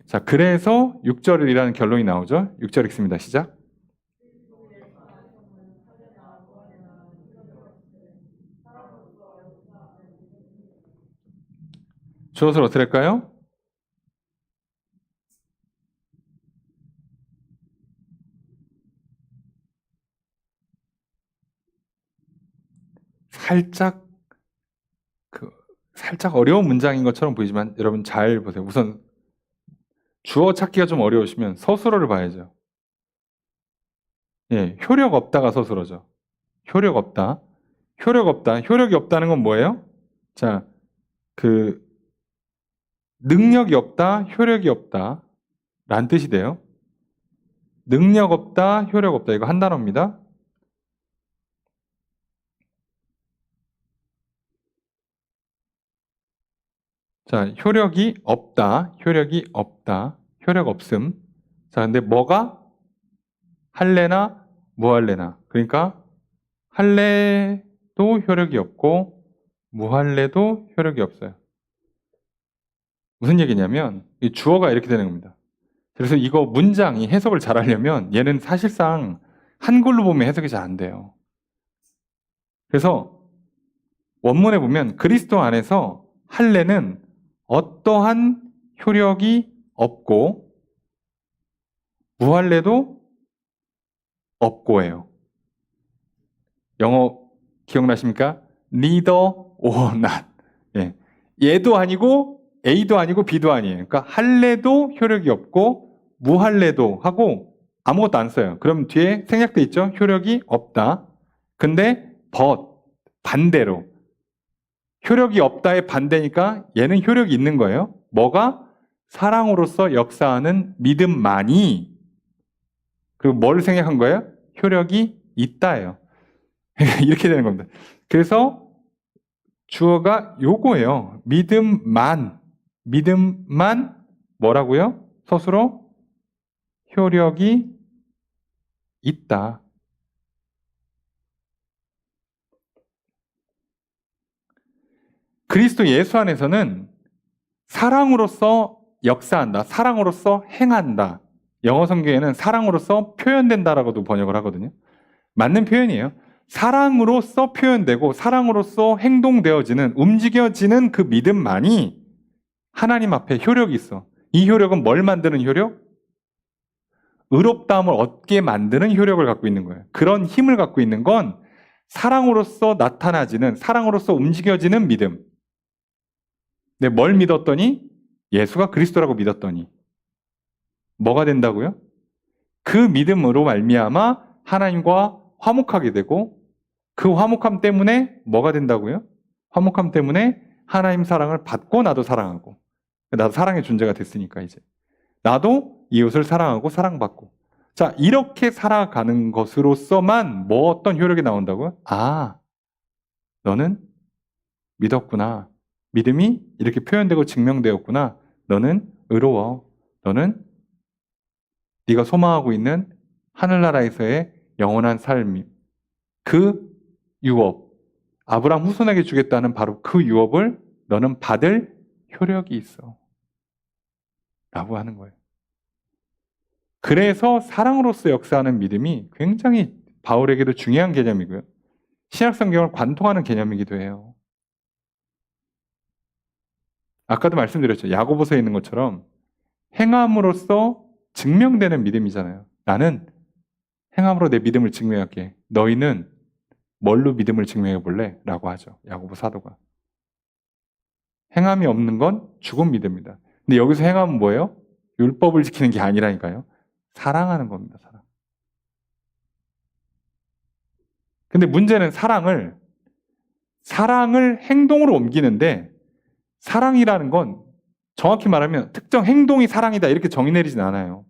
S1: 자, 그래서 6절이라는 결론이 나오죠. 6절 읽습니다. 시작. 주어를 어떻게 할까요? 살짝 어려운 문장인 것처럼 보이지만 여러분 잘 보세요. 우선 주어 찾기가 좀 어려우시면 서술어를 봐야죠. 예, 효력 없다가 서술어죠. 효력 없다. 효력 없다. 효력이 없다는 건 뭐예요? 자, 능력이 없다, 효력이 없다. 라는 뜻이 돼요. 능력 없다, 효력 없다. 이거 한 단어입니다. 자, 효력이 없다, 효력이 없다, 효력 없음. 자, 근데 뭐가? 할래나, 무할래나. 그러니까, 할래도 효력이 없고, 무할래도 효력이 없어요. 무슨 얘기냐면 이 주어가 이렇게 되는 겁니다. 그래서 이거 문장이 해석을 잘 하려면 얘는 사실상 한글로 보면 해석이 잘 안 돼요. 그래서 원문에 보면 그리스도 안에서 할례는 어떠한 효력이 없고 무할례도 없고예요. 영어 기억나십니까? neither or not. 예. 얘도 아니고 A도 아니고 B도 아니에요. 그러니까 할례도 효력이 없고 무할례도 하고 아무것도 안 써요. 그럼 뒤에 생략돼 있죠? 효력이 없다. 근데 but 반대로 효력이 없다의 반대니까 얘는 효력이 있는 거예요. 뭐가? 사랑으로서 역사하는 믿음만이. 그리고 뭘 생략한 거예요? 효력이 있다예요. 이렇게 되는 겁니다. 그래서 주어가 요거예요. 믿음만 뭐라고요? 스스로 효력이 있다. 그리스도 예수 안에서는 사랑으로서 역사한다. 사랑으로서 행한다. 영어 성경에는 사랑으로서 표현된다라고도 번역을 하거든요. 맞는 표현이에요. 사랑으로서 표현되고 사랑으로서 행동되어지는, 움직여지는 그 믿음만이 하나님 앞에 효력이 있어. 이 효력은 뭘 만드는 효력? 의롭다함을 얻게 만드는 효력을 갖고 있는 거예요. 그런 힘을 갖고 있는 건 사랑으로서 나타나지는, 사랑으로서 움직여지는 믿음. 근데 뭘 믿었더니? 예수가 그리스도라고 믿었더니 뭐가 된다고요? 그 믿음으로 말미암아 하나님과 화목하게 되고 그 화목함 때문에 뭐가 된다고요? 화목함 때문에 하나님 사랑을 받고 나도 사랑하고 나도 사랑의 존재가 됐으니까 이제 나도 이웃을 사랑하고 사랑받고 자 이렇게 살아가는 것으로서만 뭐 어떤 효력이 나온다고요? 아 너는 믿었구나. 믿음이 이렇게 표현되고 증명되었구나. 너는 의로워. 너는 네가 소망하고 있는 하늘나라에서의 영원한 삶, 그 유업, 아브라함 후손에게 주겠다는 바로 그 유업을 너는 받을 효력이 있어. 라고 하는 거예요. 그래서 사랑으로서 역사하는 믿음이 굉장히 바울에게도 중요한 개념이고요. 신약성경을 관통하는 개념이기도 해요. 아까도 말씀드렸죠. 야고보서에 있는 것처럼 행함으로써 증명되는 믿음이잖아요. 나는 행함으로 내 믿음을 증명할게. 너희는 뭘로 믿음을 증명해 볼래? 라고 하죠. 야고보 사도가. 행함이 없는 건 죽은 믿음입니다. 근데 여기서 행함은 뭐예요? 율법을 지키는 게 아니라니까요. 사랑하는 겁니다. 사랑. 근데 문제는 사랑을 행동으로 옮기는데 사랑이라는 건 정확히 말하면 특정 행동이 사랑이다 이렇게 정의 내리진 않아요.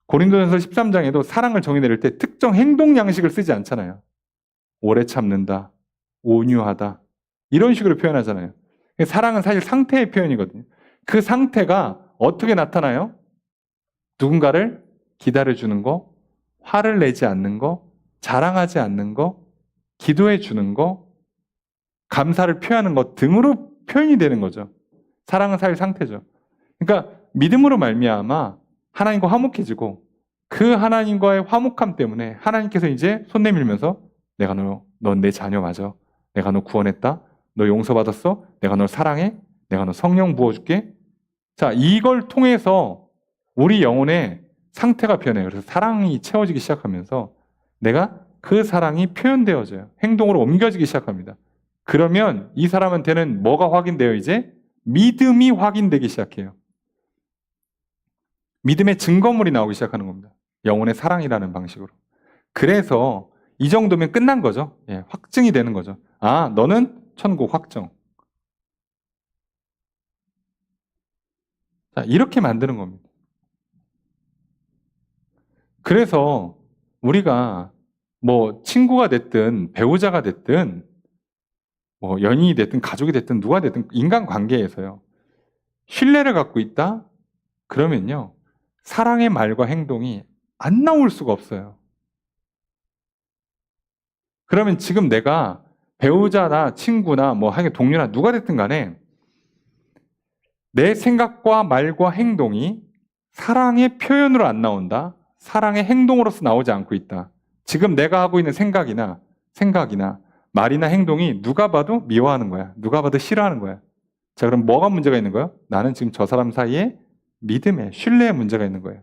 S1: 고린도전서 13장에도 사랑을 정의 내릴 때 특정 행동 양식을 쓰지 않잖아요. 오래 참는다, 온유하다 이런 식으로 표현하잖아요. 사랑은 사실 상태의 표현이거든요. 그 상태가 어떻게 나타나요? 누군가를 기다려주는 거, 화를 내지 않는 거, 자랑하지 않는 거, 기도해 주는 거, 감사를 표하는 것 등으로 표현이 되는 거죠. 사랑은 사실 상태죠. 그러니까 믿음으로 말미암아 하나님과 화목해지고 그 하나님과의 화목함 때문에 하나님께서 이제 손 내밀면서 내가 넌 내 자녀 맞아. 내가 너 구원했다. 너 용서받았어. 내가 널 사랑해. 내가 너 성령 부어줄게. 자, 이걸 통해서 우리 영혼의 상태가 변해요. 그래서 사랑이 채워지기 시작하면서 내가 그 사랑이 표현되어져요. 행동으로 옮겨지기 시작합니다. 그러면 이 사람한테는 뭐가 확인돼요? 이제 믿음이 확인되기 시작해요. 믿음의 증거물이 나오기 시작하는 겁니다. 영혼의 사랑이라는 방식으로. 그래서 이 정도면 끝난 거죠. 예, 확증이 되는 거죠. 아, 너는 천국 확정. 자, 이렇게 만드는 겁니다. 그래서 우리가 뭐 친구가 됐든 배우자가 됐든 뭐 연인이 됐든 가족이 됐든 누가 됐든 인간관계에서요. 신뢰를 갖고 있다? 그러면요. 사랑의 말과 행동이 안 나올 수가 없어요. 그러면 지금 내가 배우자나 친구나 뭐 하여간 동료나 누가 됐든 간에 내 생각과 말과 행동이 사랑의 표현으로 안 나온다. 사랑의 행동으로서 나오지 않고 있다. 지금 내가 하고 있는 생각이나 말이나 행동이 누가 봐도 미워하는 거야. 누가 봐도 싫어하는 거야. 자, 그럼 뭐가 문제가 있는 거야? 나는 지금 저 사람 사이에 믿음에, 신뢰에 문제가 있는 거예요.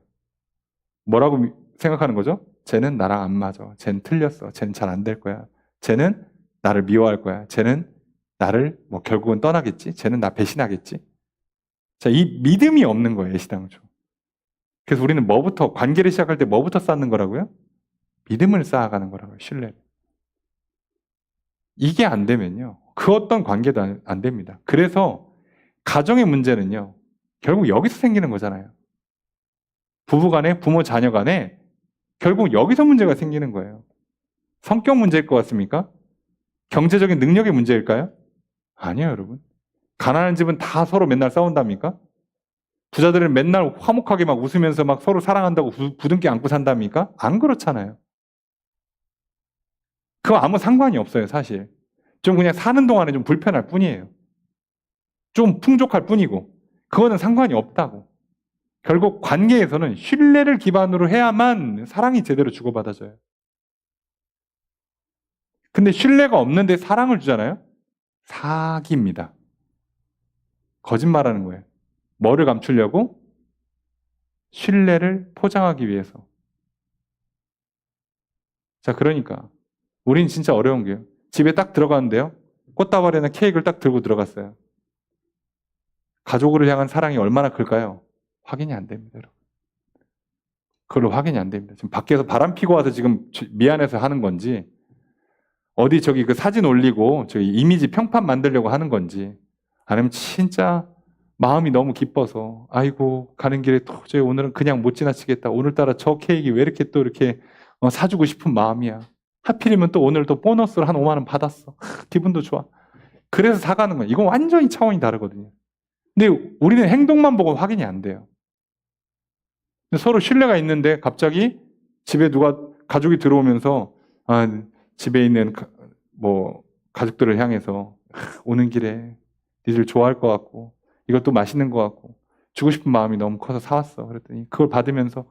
S1: 뭐라고 생각하는 거죠? 쟤는 나랑 안 맞아. 쟤는 틀렸어. 쟤는 잘 안 될 거야. 쟤는 나를 미워할 거야. 쟤는 나를 뭐 결국은 떠나겠지. 쟤는 나 배신하겠지. 자, 이 믿음이 없는 거예요, 애시당초. 그래서 우리는 뭐부터, 관계를 시작할 때 뭐부터 쌓는 거라고요? 믿음을 쌓아가는 거라고요, 신뢰를. 이게 안 되면요, 그 어떤 관계도 안 됩니다. 그래서 가정의 문제는요, 결국 여기서 생기는 거잖아요. 부부 간에, 부모 자녀 간에 결국 여기서 문제가 생기는 거예요. 성격 문제일 것 같습니까? 경제적인 능력의 문제일까요? 아니에요, 여러분. 가난한 집은 다 서로 맨날 싸운답니까? 부자들은 맨날 화목하게 막 웃으면서 막 서로 사랑한다고 부둥켜 안고 산답니까? 안 그렇잖아요. 그거 아무 상관이 없어요, 사실. 좀 그냥 사는 동안에 좀 불편할 뿐이에요. 좀 풍족할 뿐이고. 그거는 상관이 없다고. 결국 관계에서는 신뢰를 기반으로 해야만 사랑이 제대로 주고받아져요. 근데 신뢰가 없는데 사랑을 주잖아요? 사기입니다. 거짓말하는 거예요. 뭐를 감추려고? 신뢰를 포장하기 위해서. 자, 그러니까 우린 진짜 어려운 게요. 집에 딱 들어갔는데요. 꽃다발에는 케이크를 딱 들고 들어갔어요. 가족을 향한 사랑이 얼마나 클까요? 확인이 안 됩니다, 여러분. 그걸로 확인이 안 됩니다. 지금 밖에서 바람 피고 와서 지금 미안해서 하는 건지, 어디 저기 그 사진 올리고 저기 이미지 평판 만들려고 하는 건지, 아니면 진짜 마음이 너무 기뻐서 아이고 가는 길에 도저히 오늘은 그냥 못 지나치겠다. 오늘따라 저 케이크 왜 이렇게 또 이렇게 사주고 싶은 마음이야. 하필이면 또 오늘 또 보너스를 한 5만 원 받았어. 기분도 좋아. 그래서 사가는 거야. 이건 완전히 차원이 다르거든요. 근데 우리는 행동만 보고 확인이 안 돼요. 서로 신뢰가 있는데 갑자기 집에 누가 가족이 들어오면서 집에 있는 가족들을 향해서 오는 길에 니들 좋아할 것 같고 이것도 맛있는 것 같고 주고 싶은 마음이 너무 커서 사왔어. 그랬더니 그걸 받으면서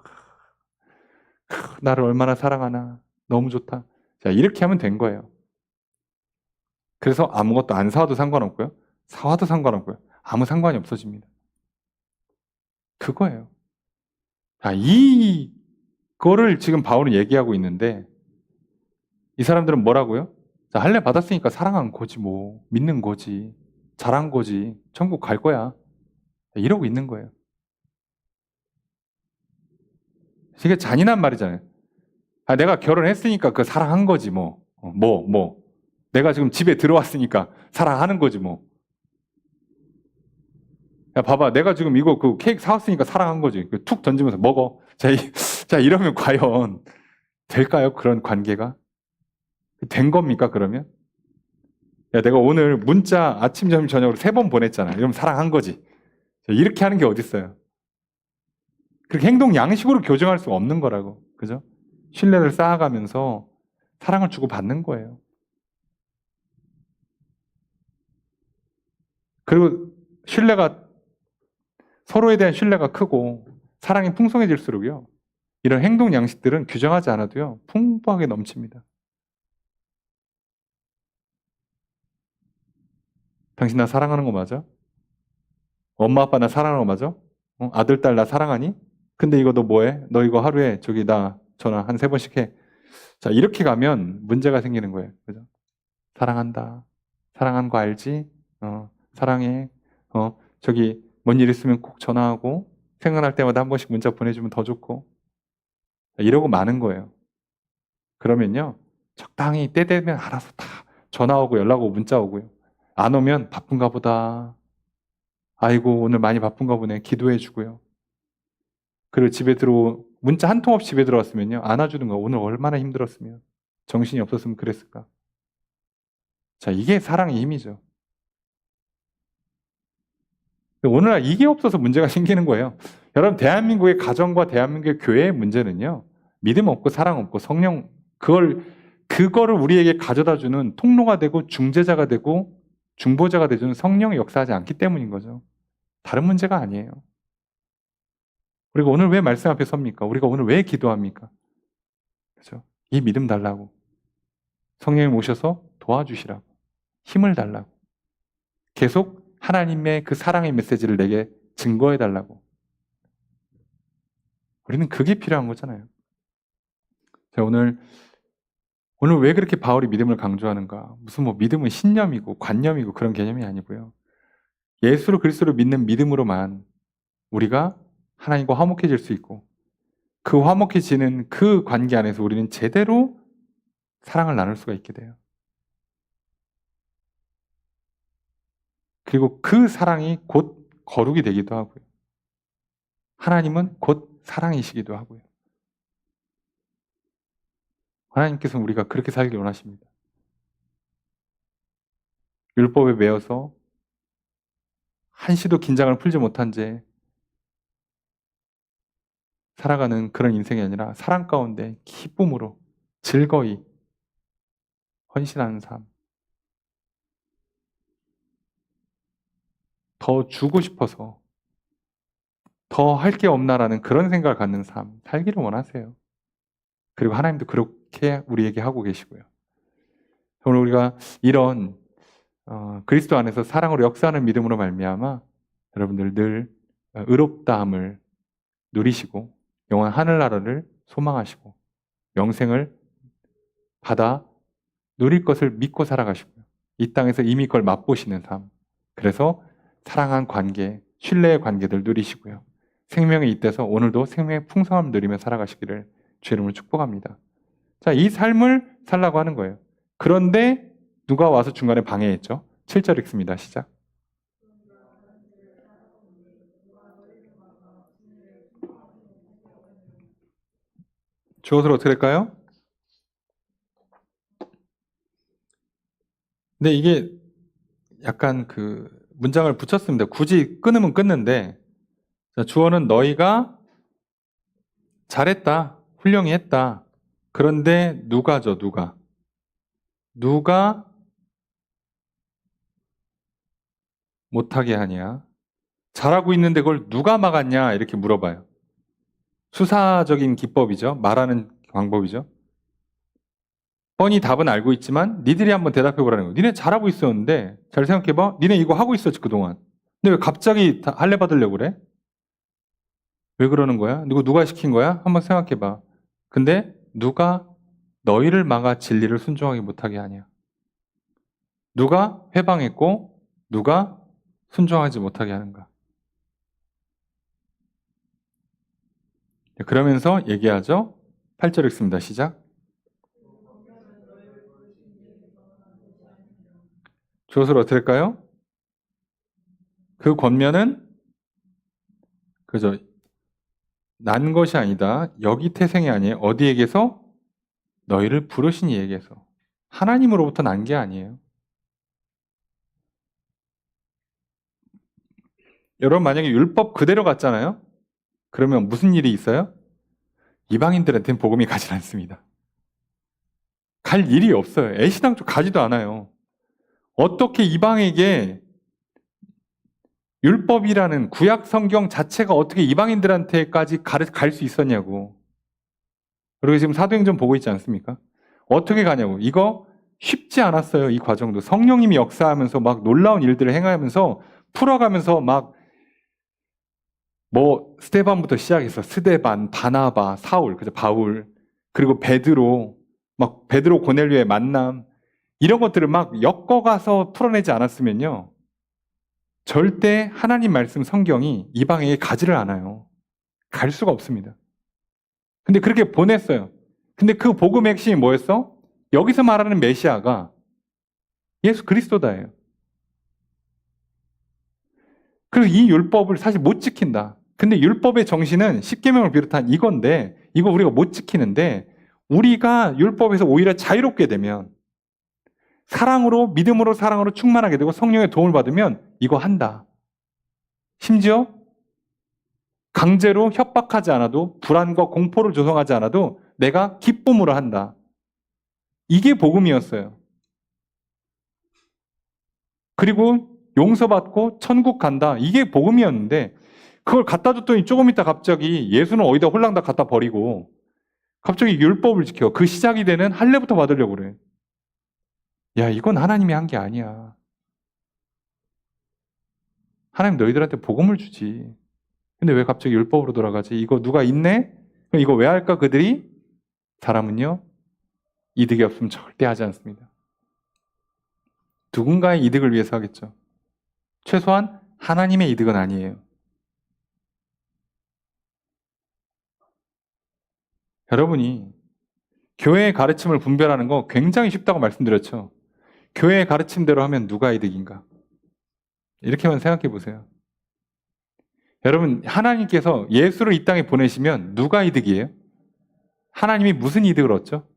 S1: 나를 얼마나 사랑하나 너무 좋다. 자, 이렇게 하면 된 거예요. 그래서 아무것도 안 사와도 상관없고요. 사와도 상관없고요. 아무 상관이 없어집니다. 그거예요. 자, 이거를 지금 바울은 얘기하고 있는데 이 사람들은 뭐라고요? 자, 할례 받았으니까 사랑한 거지 뭐. 믿는 거지. 잘한 거지. 천국 갈 거야. 이러고 있는 거예요. 이게 잔인한 말이잖아요. 내가 결혼했으니까 그 사랑한 거지 뭐. 내가 지금 집에 들어왔으니까 사랑하는 거지 뭐. 야, 봐봐. 내가 지금 이거 그 케이크 사왔으니까 사랑한 거지. 툭 던지면서 먹어. 자, 이러면 과연 될까요? 그런 관계가? 된 겁니까, 그러면? 야, 내가 오늘 문자 아침, 점심, 저녁으로 3번 보냈잖아. 이러면 사랑한 거지. 이렇게 하는 게 어딨어요? 그렇게 행동 양식으로 교정할 수가 없는 거라고. 그죠? 신뢰를 쌓아가면서 사랑을 주고 받는 거예요. 그리고 서로에 대한 신뢰가 크고 사랑이 풍성해질수록요. 이런 행동 양식들은 규정하지 않아도요. 풍부하게 넘칩니다. 당신 나 사랑하는 거 맞아? 엄마 아빠 나 사랑하는 거 맞아? 아들 딸 나 사랑하니? 근데 이거 너 뭐해? 너 이거 하루에 저기 나 전화 한 3번씩 해. 자, 이렇게 가면 문제가 생기는 거예요. 그죠? 사랑한다. 사랑한 거 알지? 사랑해. 저기 뭔 일 있으면 꼭 전화하고 생각날 때마다 한 번씩 문자 보내주면 더 좋고. 이러고 마는 거예요. 그러면요. 적당히 때 되면 알아서 다 전화 오고 연락 오고 문자 오고요. 안 오면 바쁜가 보다. 아이고 오늘 많이 바쁜가 보네. 기도해 주고요. 그리고 문자 한 통 없이 집에 들어왔으면요. 안아주는 거 오늘 얼마나 힘들었으면 정신이 없었으면 그랬을까. 자, 이게 사랑의 힘이죠. 오늘날 이게 없어서 문제가 생기는 거예요. 여러분 대한민국의 가정과 대한민국의 교회의 문제는요. 믿음 없고 사랑 없고 성령 그거를 우리에게 가져다 주는 통로가 되고 중재자가 되고 중보자가 되주는 성령이 역사하지 않기 때문인 거죠. 다른 문제가 아니에요. 우리가 오늘 왜 말씀 앞에 섭니까? 우리가 오늘 왜 기도합니까? 그죠? 이 믿음 달라고. 성령님 오셔서 도와주시라고. 힘을 달라고. 계속 하나님의 그 사랑의 메시지를 내게 증거해 달라고. 우리는 그게 필요한 거잖아요. 자, 오늘 왜 그렇게 바울이 믿음을 강조하는가? 무슨 뭐 믿음은 신념이고 관념이고 그런 개념이 아니고요. 예수로 그리스도를 믿는 믿음으로만 우리가 하나님과 화목해질 수 있고 그 화목해지는 그 관계 안에서 우리는 제대로 사랑을 나눌 수가 있게 돼요. 그리고 그 사랑이 곧 거룩이 되기도 하고요. 하나님은 곧 사랑이시기도 하고요. 하나님께서는 우리가 그렇게 살길 원하십니다. 율법에 매여서 한시도 긴장을 풀지 못한 채 살아가는 그런 인생이 아니라 사랑 가운데 기쁨으로 즐거이 헌신하는 삶. 더 주고 싶어서 더 할 게 없나라는 그런 생각을 갖는 삶 살기를 원하세요. 그리고 하나님도 그렇게 우리에게 하고 계시고요. 오늘 우리가 이런 그리스도 안에서 사랑으로 역사하는 믿음으로 말미암아 여러분들 늘 의롭다함을 누리시고 영원한 하늘나라를 소망하시고 영생을 받아 누릴 것을 믿고 살아가시고요. 이 땅에서 이미 그걸 맛보시는 삶. 그래서 사랑한 관계, 신뢰의 관계들 누리시고요. 생명의 잇대서 오늘도 생명의 풍성함을 누리며 살아가시기를 주의 이름으로 축복합니다. 자, 이 삶을 살라고 하는 거예요. 그런데 누가 와서 중간에 방해했죠? 7절 읽습니다. 시작. 주어를 어떻게 될까요? 근데 이게 약간 그 문장을 붙였습니다. 굳이 끊으면 끊는데 주어는 너희가 잘했다, 훌륭히 했다. 그런데 누가죠, 누가? 누가 못하게 하냐? 잘하고 있는데 그걸 누가 막았냐? 이렇게 물어봐요. 수사적인 기법이죠. 말하는 방법이죠. 뻔히 답은 알고 있지만 니들이 한번 대답해 보라는 거예요. 니네 잘하고 있었는데 잘 생각해봐. 니네 이거 하고 있었지 그동안. 근데 왜 갑자기 할례 받으려고 그래? 왜 그러는 거야? 누가 시킨 거야? 한번 생각해봐. 근데 누가 너희를 막아 진리를 순종하기 못하게 하냐? 누가 회방했고 누가 순종하지 못하게 하는가? 그러면서 얘기하죠. 8절 읽습니다. 시작. 주어를 어떻게 할까요? 그 권면은 그죠. 난 것이 아니다. 여기 태생이 아니에요. 어디에게서? 너희를 부르신 이에게서. 하나님으로부터 난 게 아니에요. 여러분 만약에 율법 그대로 갔잖아요. 그러면 무슨 일이 있어요? 이방인들한테는 복음이 가지 않습니다. 갈 일이 없어요. 애시당초 가지도 않아요. 어떻게 이방에게 율법이라는 구약 성경 자체가 어떻게 이방인들한테까지 갈 수 있었냐고. 그리고 지금 사도행전 보고 있지 않습니까? 어떻게 가냐고. 이거 쉽지 않았어요. 이 과정도. 성령님이 역사하면서 막 놀라운 일들을 행하면서 풀어가면서 막 뭐 스데반부터 시작해서 스데반, 바나바, 사울, 그죠? 바울, 그리고 베드로, 막 베드로 고넬료의 만남 이런 것들을 막 엮어가서 풀어내지 않았으면요. 절대 하나님 말씀 성경이 이방에게 가지를 않아요. 갈 수가 없습니다. 근데 그렇게 보냈어요. 근데 그 복음의 핵심이 뭐였어? 여기서 말하는 메시아가 예수 그리스도다예요. 그래서 이 율법을 사실 못 지킨다. 근데 율법의 정신은 십계명을 비롯한 이건데 이거 우리가 못 지키는데 우리가 율법에서 오히려 자유롭게 되면 사랑으로 믿음으로 사랑으로 충만하게 되고 성령의 도움을 받으면 이거 한다. 심지어 강제로 협박하지 않아도 불안과 공포를 조성하지 않아도 내가 기쁨으로 한다. 이게 복음이었어요. 그리고 용서받고 천국 간다. 이게 복음이었는데 그걸 갖다 줬더니 조금 있다 갑자기 예수는 어디다 홀랑 다 갖다 버리고 갑자기 율법을 지켜. 그 시작이 되는 할례부터 받으려고 그래. 야, 이건 하나님이 한 게 아니야. 하나님 너희들한테 복음을 주지. 근데 왜 갑자기 율법으로 돌아가지? 이거 누가 있네? 그럼 이거 왜 할까 그들이? 사람은요, 이득이 없으면 절대 하지 않습니다. 누군가의 이득을 위해서 하겠죠. 최소한 하나님의 이득은 아니에요. 여러분이 교회의 가르침을 분별하는 거 굉장히 쉽다고 말씀드렸죠. 교회의 가르침대로 하면 누가 이득인가? 이렇게만 생각해 보세요. 여러분, 하나님께서 예수를 이 땅에 보내시면 누가 이득이에요? 하나님이 무슨 이득을 얻죠?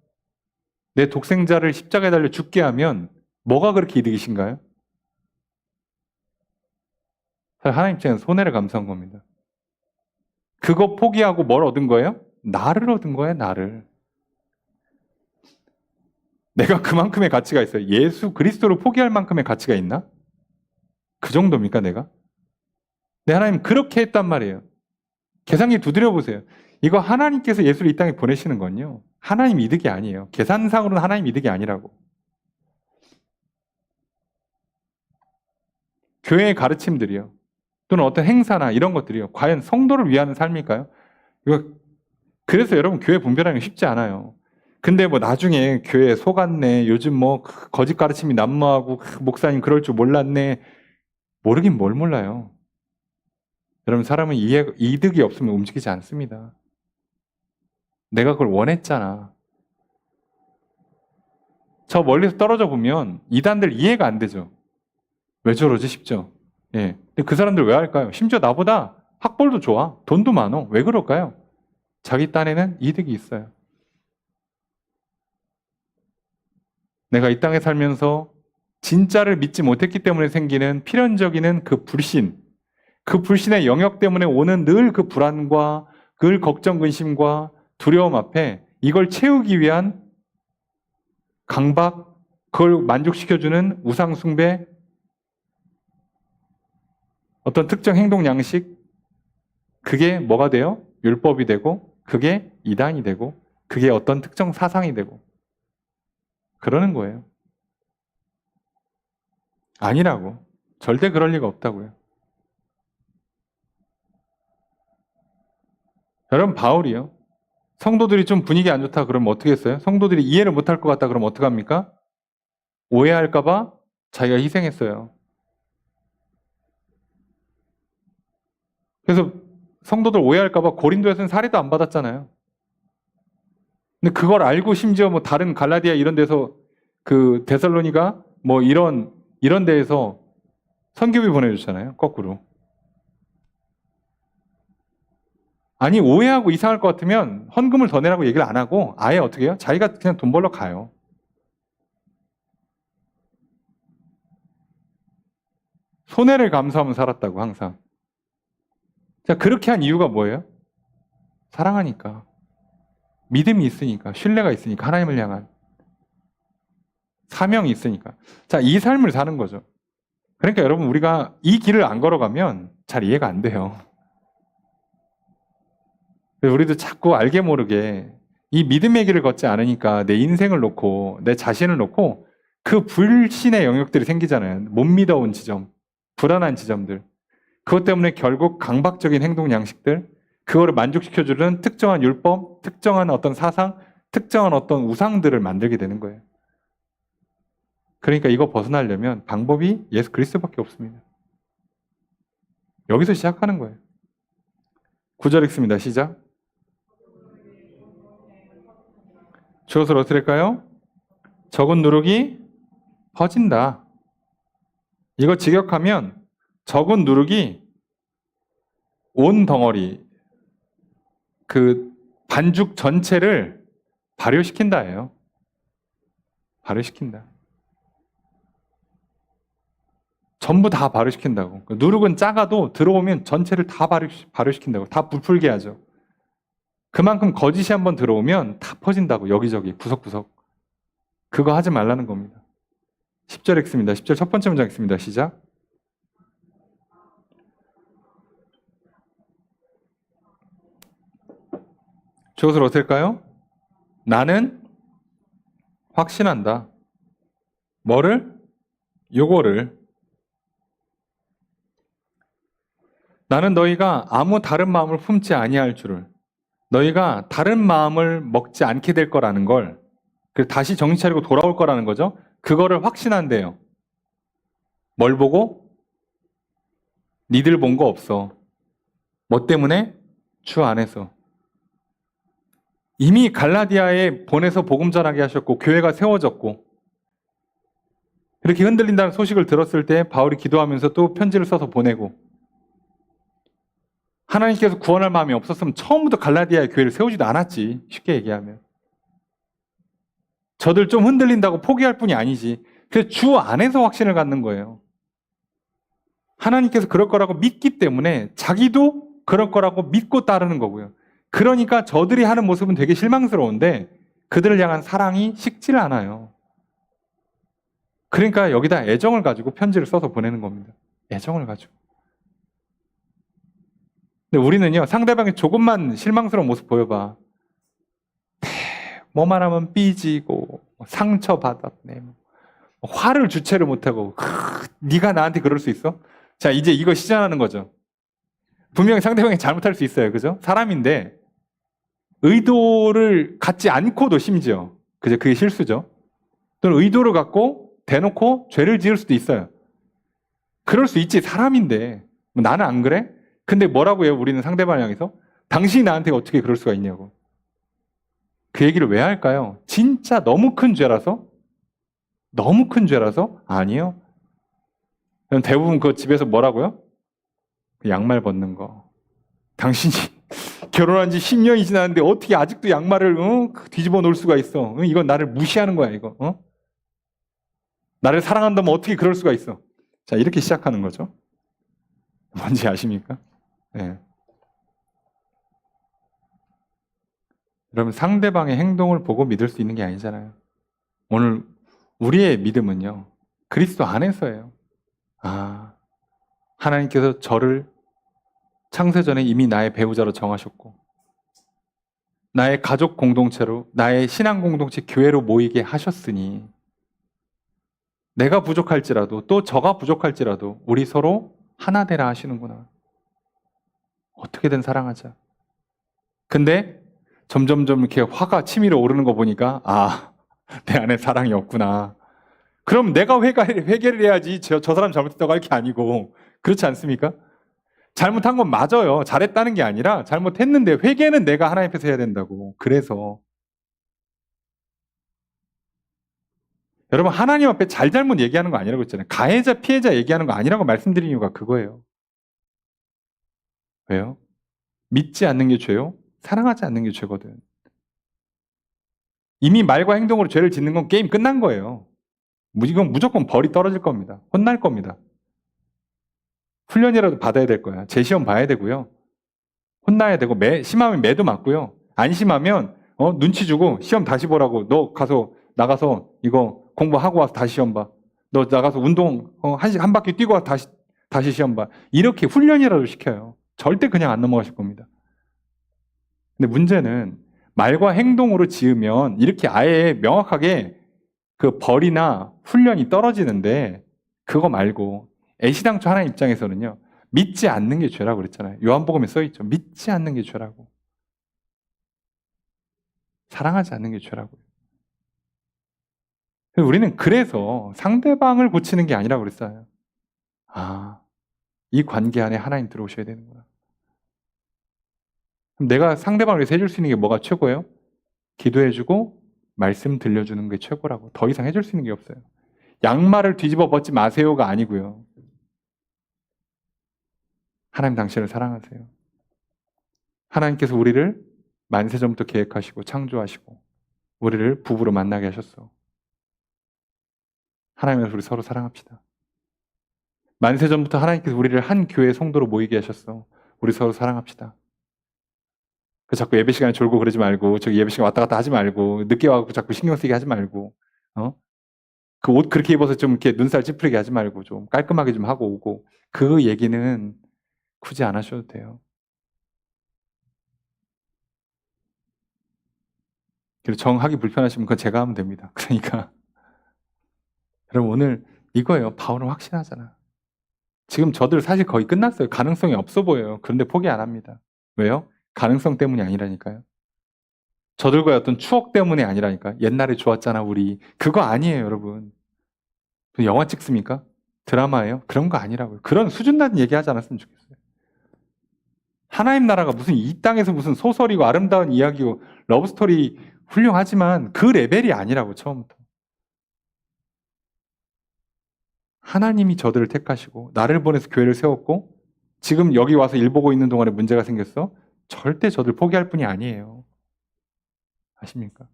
S1: 내 독생자를 십자가에 달려 죽게 하면 뭐가 그렇게 이득이신가요? 하나님 입장에서 손해를 감수한 겁니다. 그거 포기하고 뭘 얻은 거예요? 나를 얻은 거예요, 나를. 내가 그만큼의 가치가 있어요. 예수 그리스도를 포기할 만큼의 가치가 있나? 그 정도입니까, 내가? 네, 하나님 그렇게 했단 말이에요. 계산기 두드려 보세요. 이거 하나님께서 예수를 이 땅에 보내시는 건요, 하나님 이득이 아니에요. 계산상으로는 하나님 이득이 아니라고. 교회의 가르침들이요, 또는 어떤 행사나 이런 것들이요, 과연 성도를 위하는 삶일까요? 이거 그래서 여러분 교회 분별하는 게 쉽지 않아요. 근데 뭐 나중에 교회 속았네, 요즘 뭐 거짓 가르침이 난무하고 목사님 그럴 줄 몰랐네. 모르긴 뭘 몰라요. 여러분, 사람은 이득이 없으면 움직이지 않습니다. 내가 그걸 원했잖아. 저 멀리서 떨어져 보면 이단들 이해가 안 되죠. 왜 저러지 싶죠. 예. 근데 그 사람들 왜 할까요? 심지어 나보다 학벌도 좋아, 돈도 많어. 왜 그럴까요? 자기 딴에는 이득이 있어요. 내가 이 땅에 살면서 진짜를 믿지 못했기 때문에 생기는 필연적인 그 불신, 그 불신의 영역 때문에 오는 늘 그 불안과 늘 걱정, 근심과 두려움 앞에 이걸 채우기 위한 강박, 그걸 만족시켜주는 우상 숭배, 어떤 특정 행동 양식, 그게 뭐가 돼요? 율법이 되고, 그게 이단이 되고, 그게 어떤 특정 사상이 되고, 그러는 거예요. 아니라고. 절대 그럴 리가 없다고요. 여러분, 바울이요, 성도들이 좀 분위기 안 좋다 그러면 어떻게 했어요? 성도들이 이해를 못할 것 같다 그러면 어떡합니까? 오해할까봐 자기가 희생했어요. 그래서 성도들 오해할까봐 고린도에서는 살해도 안 받았잖아요. 근데 그걸 알고 심지어 뭐 다른 갈라디아 이런 데서 그 데살로니가 뭐 이런 데에서 선교비 보내줬잖아요. 거꾸로. 아니, 오해하고 이상할 것 같으면 헌금을 더 내라고 얘기를 안 하고 아예 어떻게 해요? 자기가 그냥 돈 벌러 가요. 손해를 감수하면 살았다고 항상. 자, 그렇게 한 이유가 뭐예요? 사랑하니까. 믿음이 있으니까. 신뢰가 있으니까. 하나님을 향한. 사명이 있으니까. 자, 이 삶을 사는 거죠. 그러니까 여러분, 우리가 이 길을 안 걸어가면 잘 이해가 안 돼요. 우리도 자꾸 알게 모르게 이 믿음의 길을 걷지 않으니까 내 인생을 놓고 내 자신을 놓고 그 불신의 영역들이 생기잖아요. 못 믿어온 지점, 불안한 지점들. 그것 때문에 결국 강박적인 행동 양식들, 그거를 만족시켜주는 특정한 율법, 특정한 어떤 사상, 특정한 어떤 우상들을 만들게 되는 거예요. 그러니까 이거 벗어나려면 방법이 예수 그리스도밖에 없습니다. 여기서 시작하는 거예요. 9절 읽습니다. 시작. 주어를 어떻게 할까요? 적은 누룩이 퍼진다. 이거 직역하면 적은 누룩이 온 덩어리, 그 반죽 전체를 발효시킨다예요. 발효시킨다. 전부 다 발효시킨다고. 누룩은 작아도 들어오면 전체를 다 발효시킨다고. 다 부풀게 하죠. 그만큼 거짓이 한번 들어오면 다 퍼진다고. 여기저기 구석구석. 그거 하지 말라는 겁니다. 10절 읽습니다. 10절 첫 번째 문장 읽습니다. 시작. 저것을 어떨까요? 나는 확신한다. 뭐를? 요거를. 나는 너희가 아무 다른 마음을 품지 아니할 줄을. 너희가 다른 마음을 먹지 않게 될 거라는 걸, 다시 정신 차리고 돌아올 거라는 거죠. 그거를 확신한대요. 뭘 보고? 니들 본 거 없어. 뭐 때문에? 주 안에서. 이미 갈라디아에 보내서 복음 전하게 하셨고 교회가 세워졌고 이렇게 흔들린다는 소식을 들었을 때 바울이 기도하면서 또 편지를 써서 보내고, 하나님께서 구원할 마음이 없었으면 처음부터 갈라디아의 교회를 세우지도 않았지. 쉽게 얘기하면. 저들 좀 흔들린다고 포기할 뿐이 아니지. 그래서 주 안에서 확신을 갖는 거예요. 하나님께서 그럴 거라고 믿기 때문에 자기도 그럴 거라고 믿고 따르는 거고요. 그러니까 저들이 하는 모습은 되게 실망스러운데 그들을 향한 사랑이 식질 않아요. 그러니까 여기다 애정을 가지고 편지를 써서 보내는 겁니다. 애정을 가지고. 근데 우리는요, 상대방이 조금만 실망스러운 모습 보여봐. 뭐만 하면 삐지고 상처받았네. 화를 주체를 못하고 네가 나한테 그럴 수 있어? 자, 이제 이거 시전하는 거죠. 분명히 상대방이 잘못할 수 있어요. 그죠? 사람인데 의도를 갖지 않고도 심지어 그죠? 그게 실수죠. 또는 의도를 갖고 대놓고 죄를 지을 수도 있어요. 그럴 수 있지. 사람인데 나는 안 그래? 근데 뭐라고 해요? 우리는 상대방을 향해서 당신이 나한테 어떻게 그럴 수가 있냐고. 그 얘기를 왜 할까요? 진짜 너무 큰 죄라서? 너무 큰 죄라서? 아니요. 그럼 대부분 그 집에서 뭐라고요? 양말 벗는 거. 당신이 결혼한 지 10년이 지났는데 어떻게 아직도 양말을 뒤집어 놓을 수가 있어? 이건 나를 무시하는 거야, 이거. 나를 사랑한다면 어떻게 그럴 수가 있어? 자, 이렇게 시작하는 거죠. 뭔지 아십니까? 네. 여러분, 상대방의 행동을 보고 믿을 수 있는 게 아니잖아요. 오늘 우리의 믿음은요, 그리스도 안에서예요. 아, 하나님께서 저를 창세전에 이미 나의 배우자로 정하셨고 나의 가족 공동체로, 나의 신앙 공동체 교회로 모이게 하셨으니 내가 부족할지라도 또 저가 부족할지라도 우리 서로 하나 되라 하시는구나. 어떻게든 사랑하자. 근데 점점점 이렇게 화가 치밀어 오르는 거 보니까 내 안에 사랑이 없구나. 그럼 내가 회개를 해야지. 저 사람 잘못했다고 할 게 아니고. 그렇지 않습니까? 잘못한 건 맞아요. 잘했다는 게 아니라 잘못했는데 회개는 내가 하나님 앞에서 해야 된다고. 그래서 여러분, 하나님 앞에 잘잘못 얘기하는 거 아니라고 했잖아요. 가해자 피해자 얘기하는 거 아니라고 말씀드린 이유가 그거예요. 왜요? 믿지 않는 게 죄요? 사랑하지 않는 게 죄거든. 이미 말과 행동으로 죄를 짓는 건 게임 끝난 거예요. 이건 무조건 벌이 떨어질 겁니다. 혼날 겁니다. 훈련이라도 받아야 될 거야. 재시험 봐야 되고요. 혼나야 되고, 심하면 매도 맞고요. 안 심하면 눈치 주고 시험 다시 보라고. 너 나가서 이거 공부하고 와서 다시 시험 봐. 너 나가서 운동 한 바퀴 뛰고 와서 다시 시험 봐. 이렇게 훈련이라도 시켜요. 절대 그냥 안 넘어가실 겁니다. 근데 문제는 말과 행동으로 지으면 이렇게 아예 명확하게 그 벌이나 훈련이 떨어지는데, 그거 말고 애시당초 하나님 입장에서는요, 믿지 않는 게 죄라고 그랬잖아요. 요한복음에 써있죠. 믿지 않는 게 죄라고. 사랑하지 않는 게 죄라고요. 우리는 그래서 상대방을 고치는 게 아니라고 그랬어요. 이 관계 안에 하나님 들어오셔야 되는구나. 그럼 내가 상대방을 위해서 해줄 수 있는 게 뭐가 최고예요? 기도해주고 말씀 들려주는 게 최고라고. 더 이상 해줄 수 있는 게 없어요. 양말을 뒤집어 벗지 마세요가 아니고요. 하나님 당신을 사랑하세요. 하나님께서 우리를 만세전부터 계획하시고 창조하시고 우리를 부부로 만나게 하셨어. 하나님께서 우리 서로 사랑합시다. 만세전부터 하나님께서 우리를 한 교회 성도로 모이게 하셨어. 우리 서로 사랑합시다. 자꾸 예배 시간에 졸고 그러지 말고, 저기 예배 시간 왔다 갔다 하지 말고, 늦게 와서 자꾸 신경 쓰게 하지 말고, 그 옷 그렇게 입어서 좀 이렇게 눈살 찌푸리게 하지 말고, 좀 깔끔하게 좀 하고 오고, 그 얘기는 굳이 안 하셔도 돼요. 그리고 정하기 불편하시면 그건 제가 하면 됩니다. 그러니까 여러분 오늘 이거예요. 바울은 확신하잖아. 지금 저들 사실 거의 끝났어요. 가능성이 없어 보여요. 그런데 포기 안 합니다. 왜요? 가능성 때문이 아니라니까요. 저들과의 어떤 추억 때문이 아니라니까. 옛날에 좋았잖아 우리. 그거 아니에요 여러분. 영화 찍습니까? 드라마예요? 그런 거 아니라고요. 그런 수준 낮은 얘기 하지 않았으면 좋겠어요. 하나님 나라가 무슨 이 땅에서 무슨 소설이고 아름다운 이야기고 러브스토리 훌륭하지만 그 레벨이 아니라고 처음부터. 하나님이 저들을 택하시고 나를 보내서 교회를 세웠고 지금 여기 와서 일 보고 있는 동안에 문제가 생겼어? 절대 저들 포기할 뿐이 아니에요. 아십니까?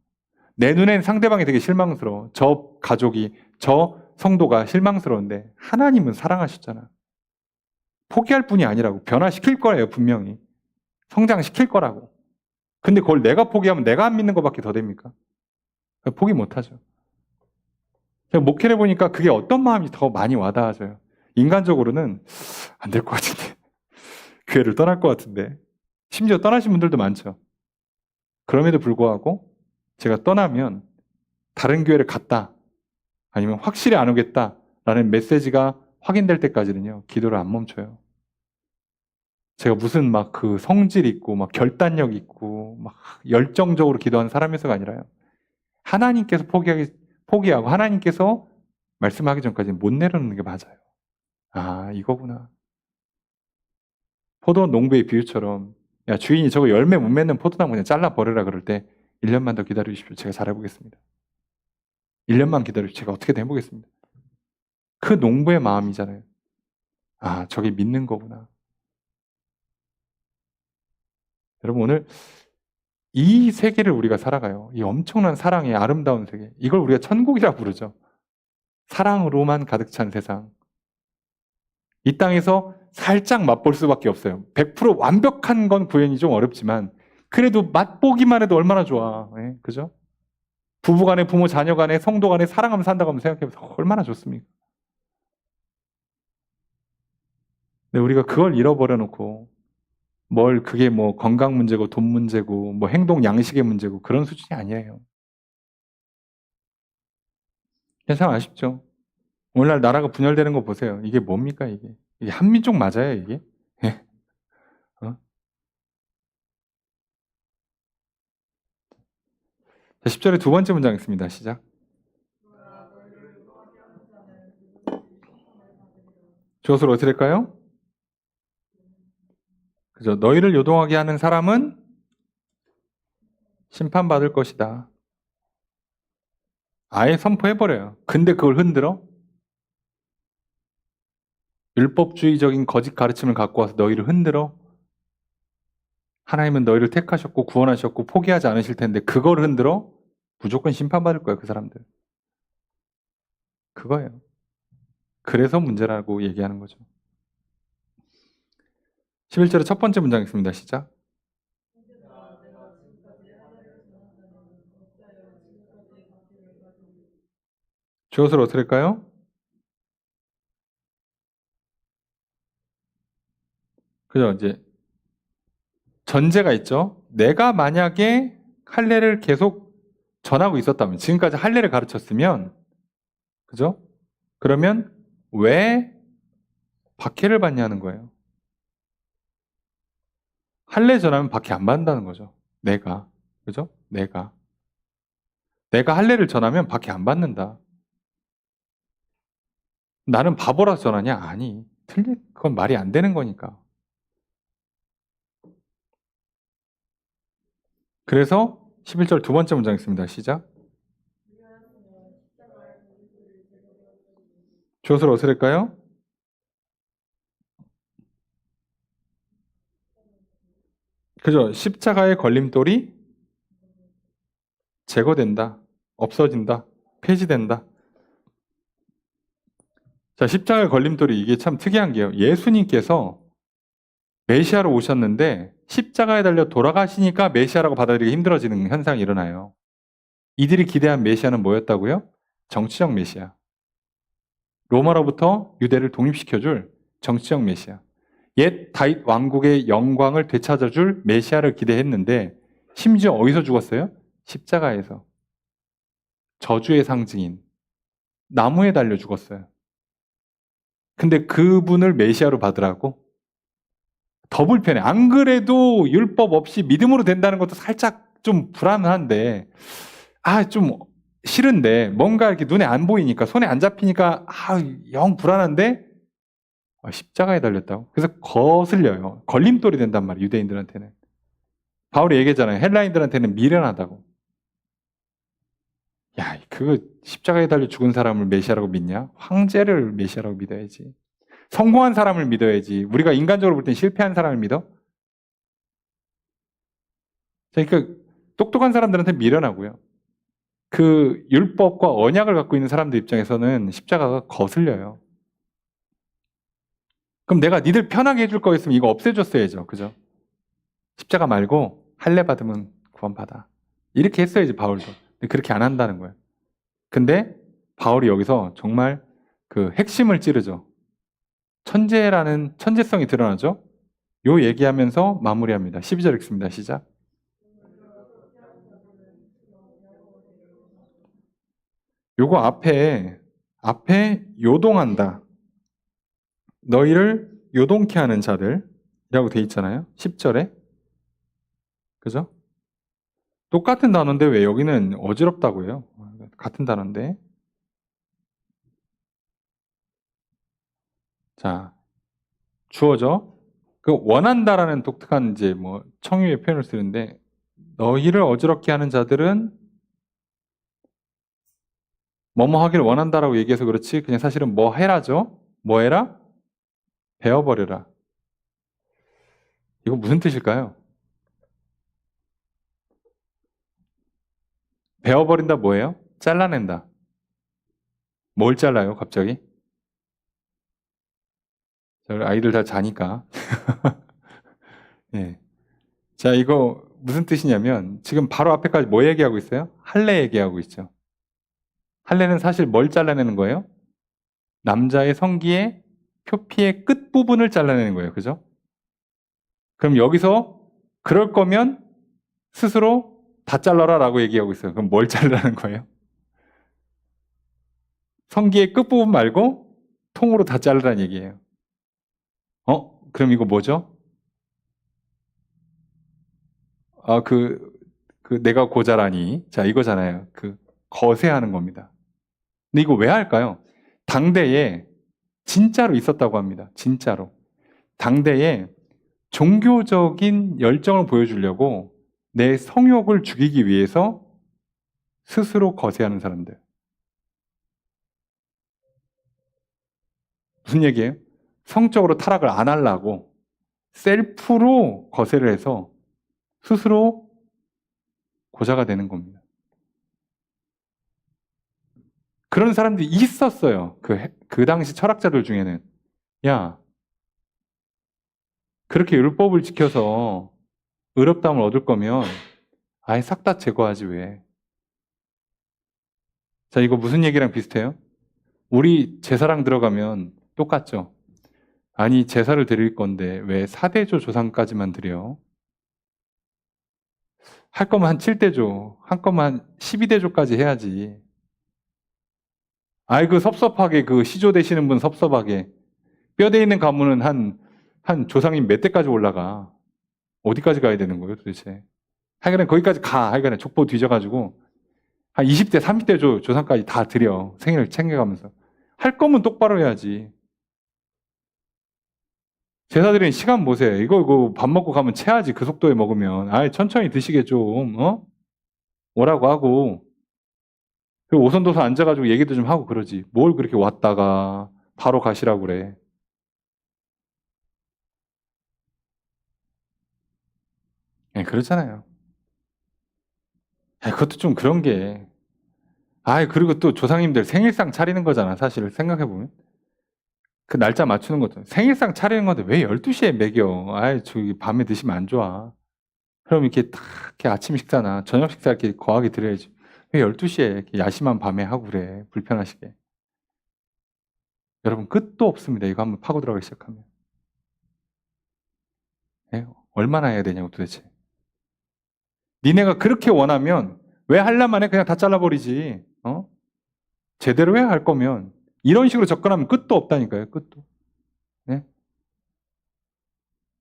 S1: 내 눈엔 상대방이 되게 실망스러워. 저 가족이, 저 성도가 실망스러운데 하나님은 사랑하셨잖아. 포기할 뿐이 아니라고. 변화시킬 거예요, 분명히. 성장시킬 거라고. 근데 그걸 내가 포기하면 내가 안 믿는 것밖에 더 됩니까? 포기 못하죠. 제가 목회를 보니까 그게 어떤 마음이 더 많이 와닿아져요. 인간적으로는 안 될 것 같은데. 교회를 떠날 것 같은데. 심지어 떠나신 분들도 많죠. 그럼에도 불구하고 제가 떠나면 다른 교회를 갔다. 아니면 확실히 안 오겠다라는 메시지가 확인될 때까지는요. 기도를 안 멈춰요. 제가 무슨 막 그 성질 있고 막 결단력 있고 막 열정적으로 기도하는 사람에서가 아니라요. 하나님께서 포기하고 하나님께서 말씀하기 전까지는 못 내려놓는 게 맞아요. 아, 이거구나. 포도 농부의 비유처럼 야 주인이 저거 열매 못 맺는 포도나무 그냥 잘라 버려라 그럴 때 1년만 더 기다려주십시오. 제가 잘해보겠습니다. 1년만 기다려주십시오. 제가 어떻게든 해보겠습니다. 그 농부의 마음이잖아요. 아, 저게 믿는 거구나. 여러분 오늘 이 세계를 우리가 살아가요. 이 엄청난 사랑의 아름다운 세계. 이걸 우리가 천국이라 부르죠. 사랑으로만 가득 찬 세상. 이 땅에서 살짝 맛볼 수밖에 없어요. 100% 완벽한 건 구현이 좀 어렵지만 그래도 맛보기만 해도 얼마나 좋아. 네, 그죠? 부부 간에 부모 자녀 간에 성도 간에 사랑하면 산다고 하면 생각해보세요. 얼마나 좋습니까? 근데 우리가 그걸 잃어버려 놓고 그게 뭐 건강 문제고 돈 문제고 뭐 행동 양식의 문제고 그런 수준이 아니에요. 세상 아쉽죠? 오늘날 나라가 분열되는 거 보세요. 이게 뭡니까 이게? 이게 한민족 맞아요 이게? 어? 자, 10절의 두 번째 문장 있습니다. 시작. 주어서 어떻게 될까요? 그죠? 너희를 요동하게 하는 사람은 심판받을 것이다. 아예 선포해버려요. 근데 그걸 흔들어? 율법주의적인 거짓 가르침을 갖고 와서 너희를 흔들어? 하나님은 너희를 택하셨고 구원하셨고 포기하지 않으실 텐데 그걸 흔들어? 무조건 심판받을 거예요, 그 사람들. 그거예요. 그래서 문제라고 얘기하는 거죠. 11절의 첫 번째 문장 있습니다. 시작. 주어서 어떻게 할까요? 그죠? 이제 전제가 있죠. 내가 만약에 할례를 계속 전하고 있었다면, 지금까지 할례를 가르쳤으면, 그죠? 그러면 왜 박해를 받냐는 거예요. 할례 전하면 박해 안 받는다는 거죠. 내가. 그죠? 내가 할례를 전하면 박해 안 받는다. 나는 바보라서 전하냐? 아니. 그건 말이 안 되는 거니까. 그래서 11절 두 번째 문장 있습니다. 시작. 주어서 어떻게 될까요? 그죠? 십자가의 걸림돌이 제거된다. 없어진다. 폐지된다. 자, 십자가의 걸림돌이 이게 참 특이한 게요. 예수님께서 메시아로 오셨는데 십자가에 달려 돌아가시니까 메시아라고 받아들이기 힘들어지는 현상이 일어나요. 이들이 기대한 메시아는 뭐였다고요? 정치적 메시아. 로마로부터 유대를 독립시켜줄 정치적 메시아. 옛 다윗 왕국의 영광을 되찾아줄 메시아를 기대했는데 심지어 어디서 죽었어요? 십자가에서 저주의 상징인 나무에 달려 죽었어요. 근데 그분을 메시아로 받으라고? 더 불편해. 안 그래도 율법 없이 믿음으로 된다는 것도 살짝 좀 불안한데, 좀 싫은데, 뭔가 이렇게 눈에 안 보이니까, 손에 안 잡히니까, 영 불안한데, 십자가에 달렸다고? 그래서 거슬려요. 걸림돌이 된단 말이에요, 유대인들한테는. 바울이 얘기했잖아요. 헬라인들한테는 미련하다고. 야, 그거 십자가에 달려 죽은 사람을 메시아라고 믿냐? 황제를 메시아라고 믿어야지. 성공한 사람을 믿어야지. 우리가 인간적으로 볼 땐 실패한 사람을 믿어? 그러니까 똑똑한 사람들한테 미련하고요. 그 율법과 언약을 갖고 있는 사람들 입장에서는 십자가가 거슬려요. 그럼 내가 니들 편하게 해줄 거였으면 이거 없애줬어야죠. 그죠? 십자가 말고 할례 받으면 구원받아. 이렇게 했어야지, 바울도. 근데 그렇게 안 한다는 거예요. 근데 바울이 여기서 정말 그 핵심을 찌르죠. 천재라는 천재성이 드러나죠. 요 얘기하면서 마무리합니다. 12절 읽습니다. 시작. 요거 앞에 요동한다. 너희를 요동케 하는 자들이라고 돼 있잖아요. 10절에. 그죠? 똑같은 단어인데 왜 여기는 어지럽다고 해요? 같은 단어인데. 자, 주어져. 그 원한다라는 독특한 이제 뭐 청유의 표현을 쓰는데, 너희를 어지럽게 하는 자들은 뭐뭐 하기를 원한다라고 얘기해서 그렇지, 그냥 사실은 뭐 해라죠? 뭐 해라? 베어버려라. 이거 무슨 뜻일까요? 베어버린다 뭐예요? 잘라낸다. 뭘 잘라요, 갑자기? 아이들 다 자니까. 네. 자, 이거 무슨 뜻이냐면, 지금 바로 앞에까지 뭐 얘기하고 있어요? 할례 얘기하고 있죠. 할례는 사실 뭘 잘라내는 거예요? 남자의 성기의 표피의 끝부분을 잘라내는 거예요. 그죠? 그럼 여기서 그럴 거면 스스로 다 잘라라 라고 얘기하고 있어요. 그럼 뭘 자르라는 거예요? 성기의 끝부분 말고 통으로 다 자르라는 얘기예요. 그럼 이거 뭐죠? 내가 고자라니. 자, 이거잖아요. 거세하는 겁니다. 근데 이거 왜 할까요? 당대에 진짜로 있었다고 합니다. 진짜로. 당대에 종교적인 열정을 보여주려고 내 성욕을 죽이기 위해서 스스로 거세하는 사람들. 무슨 얘기예요? 성적으로 타락을 안 하려고 셀프로 거세를 해서 스스로 고자가 되는 겁니다. 그런 사람들이 있었어요. 그 당시 철학자들 중에는. 야, 그렇게 율법을 지켜서 의롭다함을 얻을 거면 아예 싹 다 제거하지 왜. 자, 이거 무슨 얘기랑 비슷해요? 우리 제사랑 들어가면 똑같죠. 아니, 제사를 드릴 건데 왜 4대조 조상까지만 드려? 할 거면 한 7대조, 할 거면 한 12대조까지 해야지. 아이, 섭섭하게, 시조 되시는 분 섭섭하게. 뼈대 있는 가문은 한 조상님 몇 대까지 올라가. 어디까지 가야 되는 거예요, 도대체? 하여간에 거기까지 가. 하여간에 족보 뒤져가지고. 한 20대, 30대 조상까지 다 드려. 생일을 챙겨가면서. 할 거면 똑바로 해야지. 제사드리는 시간 보세요. 이거 밥 먹고 가면 체하지. 그 속도에 먹으면. 천천히 드시게 좀, 오라고 하고. 그리고 오손도손 앉아가지고 얘기도 좀 하고 그러지. 뭘 그렇게 왔다가 바로 가시라고 그래. 네, 그렇잖아요. 그것도 좀 그런 게. 그리고 또 조상님들 생일상 차리는 거잖아, 사실 생각해보면. 그 날짜 맞추는 것도. 생일상 차리는 건데 왜 12시에 먹여? 저기 밤에 드시면 안 좋아. 그럼 이렇게 딱 이렇게 아침 식사나 저녁 식사 이렇게 거하게 드려야지. 왜 12시에 이렇게 야심한 밤에 하고 그래? 불편하시게. 여러분, 끝도 없습니다. 이거 한번 파고 들어가기 시작하면. 얼마나 해야 되냐고 도대체. 니네가 그렇게 원하면 왜 하려면 해? 그냥 다 잘라버리지. 제대로 해야 할 거면. 이런 식으로 접근하면 끝도 없다니까요. 끝도. 네?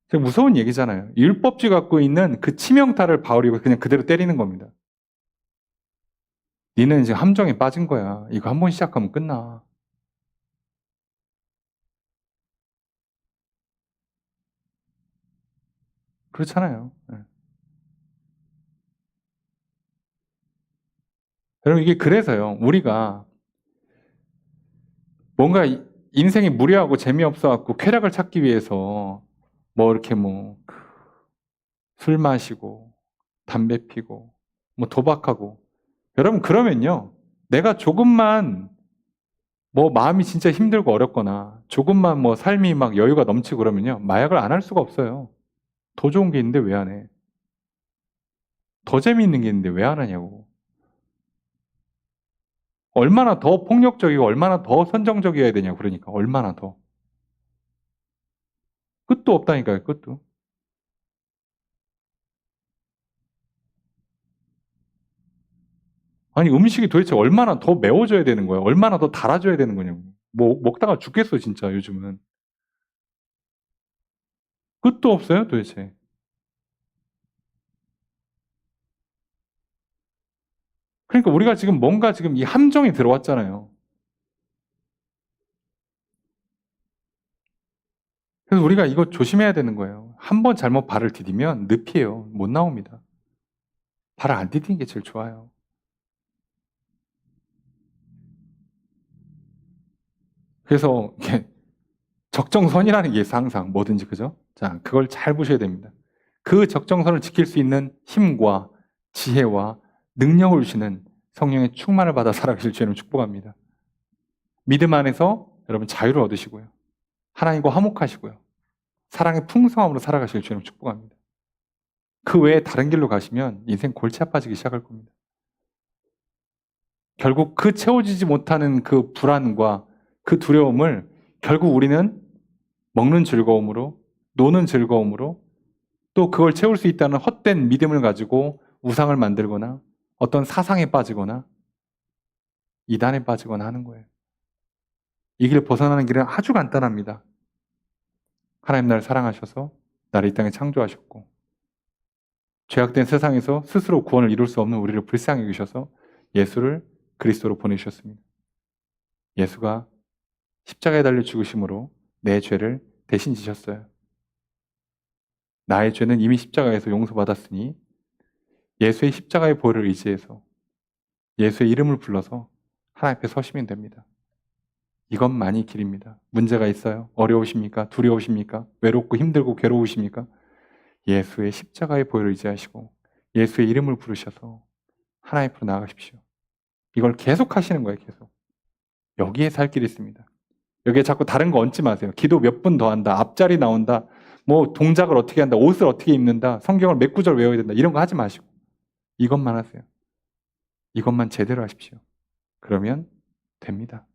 S1: 되게 무서운 얘기잖아요. 율법주의 갖고 있는 그 치명타를 바울이 그냥 그대로 때리는 겁니다. 니는 지금 함정에 빠진 거야. 이거 한 번 시작하면 끝나. 그렇잖아요. 네. 여러분 이게 그래서요. 우리가 뭔가 인생이 무료하고 재미없어갖고 쾌락을 찾기 위해서 뭐 이렇게 뭐 술 마시고 담배 피고 뭐 도박하고 여러분 그러면요. 내가 조금만 뭐 마음이 진짜 힘들고 어렵거나 조금만 뭐 삶이 막 여유가 넘치고 그러면요. 마약을 안 할 수가 없어요. 더 좋은 게 있는데 왜 안 해? 더 재미있는 게 있는데 왜 안 하냐고. 얼마나 더 폭력적이고 얼마나 더 선정적이어야 되냐고 그러니까 얼마나 더. 끝도 없다니까요. 끝도. 아니 음식이 도대체 얼마나 더 매워져야 되는 거야? 얼마나 더 달아져야 되는 거냐고. 뭐 먹다가 죽겠어 진짜 요즘은. 끝도 없어요 도대체. 그러니까 우리가 지금 뭔가 지금 이 함정에 들어왔잖아요. 그래서 우리가 이거 조심해야 되는 거예요. 한 번 잘못 발을 디디면 늪이에요. 못 나옵니다. 발을 안 디디는 게 제일 좋아요. 그래서 이게 적정선이라는 게 있어 항상 뭐든지 그죠? 자 그걸 잘 보셔야 됩니다. 그 적정선을 지킬 수 있는 힘과 지혜와 능력을 주시는 성령의 충만을 받아 살아가실 주님을 축복합니다. 믿음 안에서 여러분 자유를 얻으시고요. 하나님과 화목하시고요. 사랑의 풍성함으로 살아가실 주님을 축복합니다. 그 외에 다른 길로 가시면 인생 골치 아파지기 시작할 겁니다. 결국 그 채워지지 못하는 그 불안과 그 두려움을 결국 우리는 먹는 즐거움으로, 노는 즐거움으로, 또 그걸 채울 수 있다는 헛된 믿음을 가지고 우상을 만들거나 어떤 사상에 빠지거나 이단에 빠지거나 하는 거예요. 이 길 벗어나는 길은 아주 간단합니다. 하나님 나를 사랑하셔서 나를 이 땅에 창조하셨고 죄악된 세상에서 스스로 구원을 이룰 수 없는 우리를 불쌍히 여기셔서 예수를 그리스도로 보내주셨습니다. 예수가 십자가에 달려 죽으심으로 내 죄를 대신 지셨어요. 나의 죄는 이미 십자가에서 용서받았으니 예수의 십자가의 보혈을 의지해서 예수의 이름을 불러서 하나님 앞에 서시면 됩니다. 이것만이 길입니다. 문제가 있어요? 어려우십니까? 두려우십니까? 외롭고 힘들고 괴로우십니까? 예수의 십자가의 보혈을 의지하시고 예수의 이름을 부르셔서 하나님 앞으로 나아가십시오. 이걸 계속 하시는 거예요. 계속. 여기에 살 길이 있습니다. 여기에 자꾸 다른 거 얹지 마세요. 기도 몇 분 더 한다. 앞자리 나온다. 뭐 동작을 어떻게 한다. 옷을 어떻게 입는다. 성경을 몇 구절 외워야 된다. 이런 거 하지 마시고 이것만 하세요. 이것만 제대로 하십시오. 그러면 됩니다.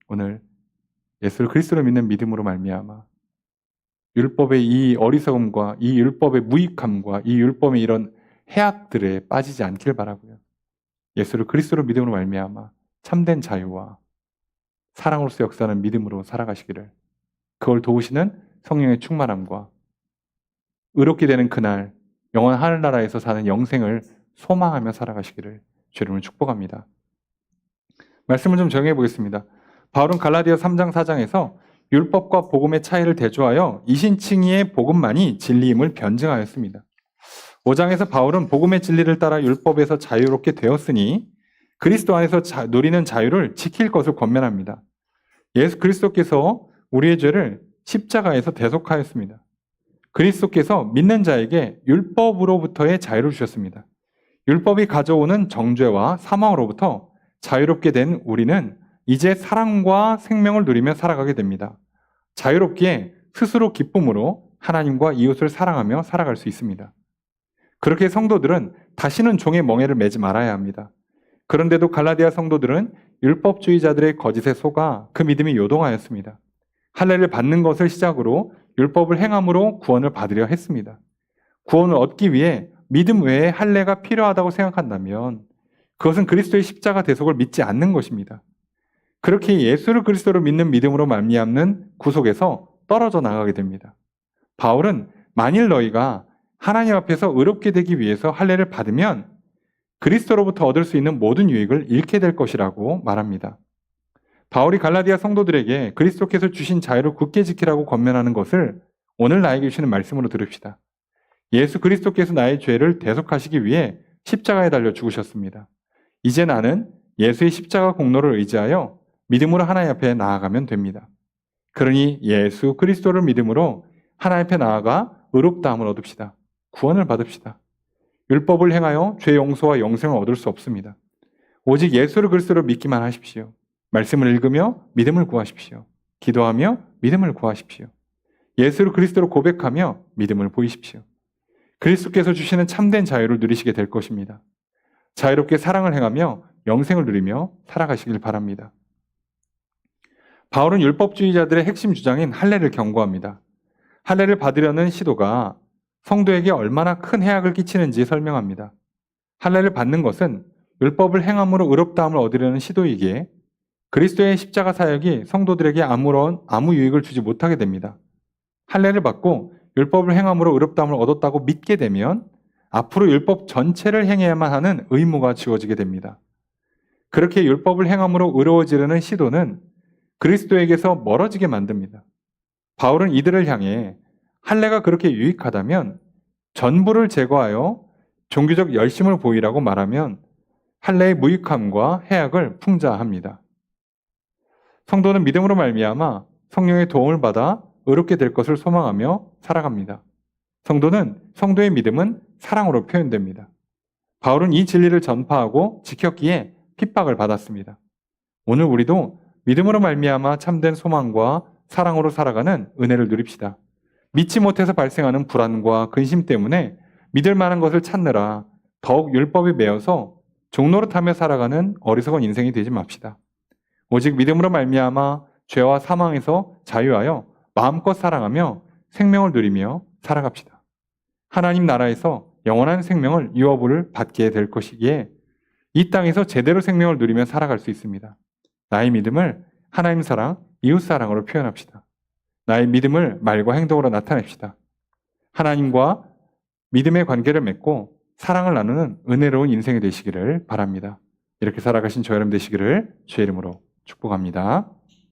S1: 오늘 예수를 그리스도로 믿는 믿음으로 말미암아 율법의 이 어리석음과 이 율법의 무익함과 이 율법의 이런 해악들에 빠지지 않길 바라고요. 예수를 그리스도로 믿음으로 말미암아 참된 자유와 사랑으로서 역사하는 믿음으로 살아가시기를 그걸 도우시는 성령의 충만함과 의롭게 되는 그날 영원 하늘나라에서 사는 영생을 소망하며 살아가시기를 주님을 축복합니다. 말씀을 좀 정해 보겠습니다. 바울은 갈라디아 3장 4장에서 율법과 복음의 차이를 대조하여 이신칭의의 복음만이 진리임을 변증하였습니다. 5장에서 바울은 복음의 진리를 따라 율법에서 자유롭게 되었으니 그리스도 안에서 누리는 자유를 지킬 것을 권면합니다. 예수 그리스도께서 우리의 죄를 십자가에서 대속하였습니다. 그리스도께서 믿는 자에게 율법으로부터의 자유를 주셨습니다. 율법이 가져오는 정죄와 사망으로부터 자유롭게 된 우리는 이제 사랑과 생명을 누리며 살아가게 됩니다. 자유롭기에 스스로 기쁨으로 하나님과 이웃을 사랑하며 살아갈 수 있습니다. 그렇게 성도들은 다시는 종의 멍에를 매지 말아야 합니다. 그런데도 갈라디아 성도들은 율법주의자들의 거짓에 속아 그 믿음이 요동하였습니다. 할례를 받는 것을 시작으로 율법을 행함으로 구원을 받으려 했습니다. 구원을 얻기 위해 믿음 외에 할례가 필요하다고 생각한다면 그것은 그리스도의 십자가 대속을 믿지 않는 것입니다. 그렇게 예수를 그리스도로 믿는 믿음으로 말미암는 구속에서 떨어져 나가게 됩니다. 바울은 만일 너희가 하나님 앞에서 의롭게 되기 위해서 할례를 받으면 그리스도로부터 얻을 수 있는 모든 유익을 잃게 될 것이라고 말합니다. 바울이 갈라디아 성도들에게 그리스도께서 주신 자유를 굳게 지키라고 권면하는 것을 오늘 나에게 주시는 말씀으로 들읍시다. 예수 그리스도께서 나의 죄를 대속하시기 위해 십자가에 달려 죽으셨습니다. 이제 나는 예수의 십자가 공로를 의지하여 믿음으로 하나님 앞에 나아가면 됩니다. 그러니 예수 그리스도를 믿음으로 하나님 앞에 나아가 의롭다함을 얻읍시다. 구원을 받읍시다. 율법을 행하여 죄 용서와 영생을 얻을 수 없습니다. 오직 예수를 그리스도로 믿기만 하십시오. 말씀을 읽으며 믿음을 구하십시오. 기도하며 믿음을 구하십시오. 예수를 그리스도로 고백하며 믿음을 보이십시오. 그리스도께서 주시는 참된 자유를 누리시게 될 것입니다. 자유롭게 사랑을 행하며 영생을 누리며 살아가시길 바랍니다. 바울은 율법주의자들의 핵심 주장인 할례를 경고합니다. 할례를 받으려는 시도가 성도에게 얼마나 큰 해악을 끼치는지 설명합니다. 할례를 받는 것은 율법을 행함으로 의롭다함을 얻으려는 시도이기에 그리스도의 십자가 사역이 성도들에게 아무 유익을 주지 못하게 됩니다. 할례를 받고 율법을 행함으로 의롭다함을 얻었다고 믿게 되면 앞으로 율법 전체를 행해야만 하는 의무가 지워지게 됩니다. 그렇게 율법을 행함으로 의로워지려는 시도는 그리스도에게서 멀어지게 만듭니다. 바울은 이들을 향해 할례가 그렇게 유익하다면 전부를 제거하여 종교적 열심을 보이라고 말하면 할례의 무익함과 해악을 풍자합니다. 성도는 믿음으로 말미암아 성령의 도움을 받아 의롭게 될 것을 소망하며 살아갑니다. 성도의 믿음은 사랑으로 표현됩니다. 바울은 이 진리를 전파하고 지켰기에 핍박을 받았습니다. 오늘 우리도 믿음으로 말미암아 참된 소망과 사랑으로 살아가는 은혜를 누립시다. 믿지 못해서 발생하는 불안과 근심 때문에 믿을 만한 것을 찾느라 더욱 율법에 매여서 종노릇하며 살아가는 어리석은 인생이 되지 맙시다. 오직 믿음으로 말미암아 죄와 사망에서 자유하여 마음껏 사랑하며 생명을 누리며 살아갑시다. 하나님 나라에서 영원한 생명을 유업을 받게 될 것이기에 이 땅에서 제대로 생명을 누리며 살아갈 수 있습니다. 나의 믿음을 하나님 사랑, 이웃 사랑으로 표현합시다. 나의 믿음을 말과 행동으로 나타냅시다. 하나님과 믿음의 관계를 맺고 사랑을 나누는 은혜로운 인생이 되시기를 바랍니다. 이렇게 살아가신 저 여러분 되시기를 주의 이름으로 축복합니다.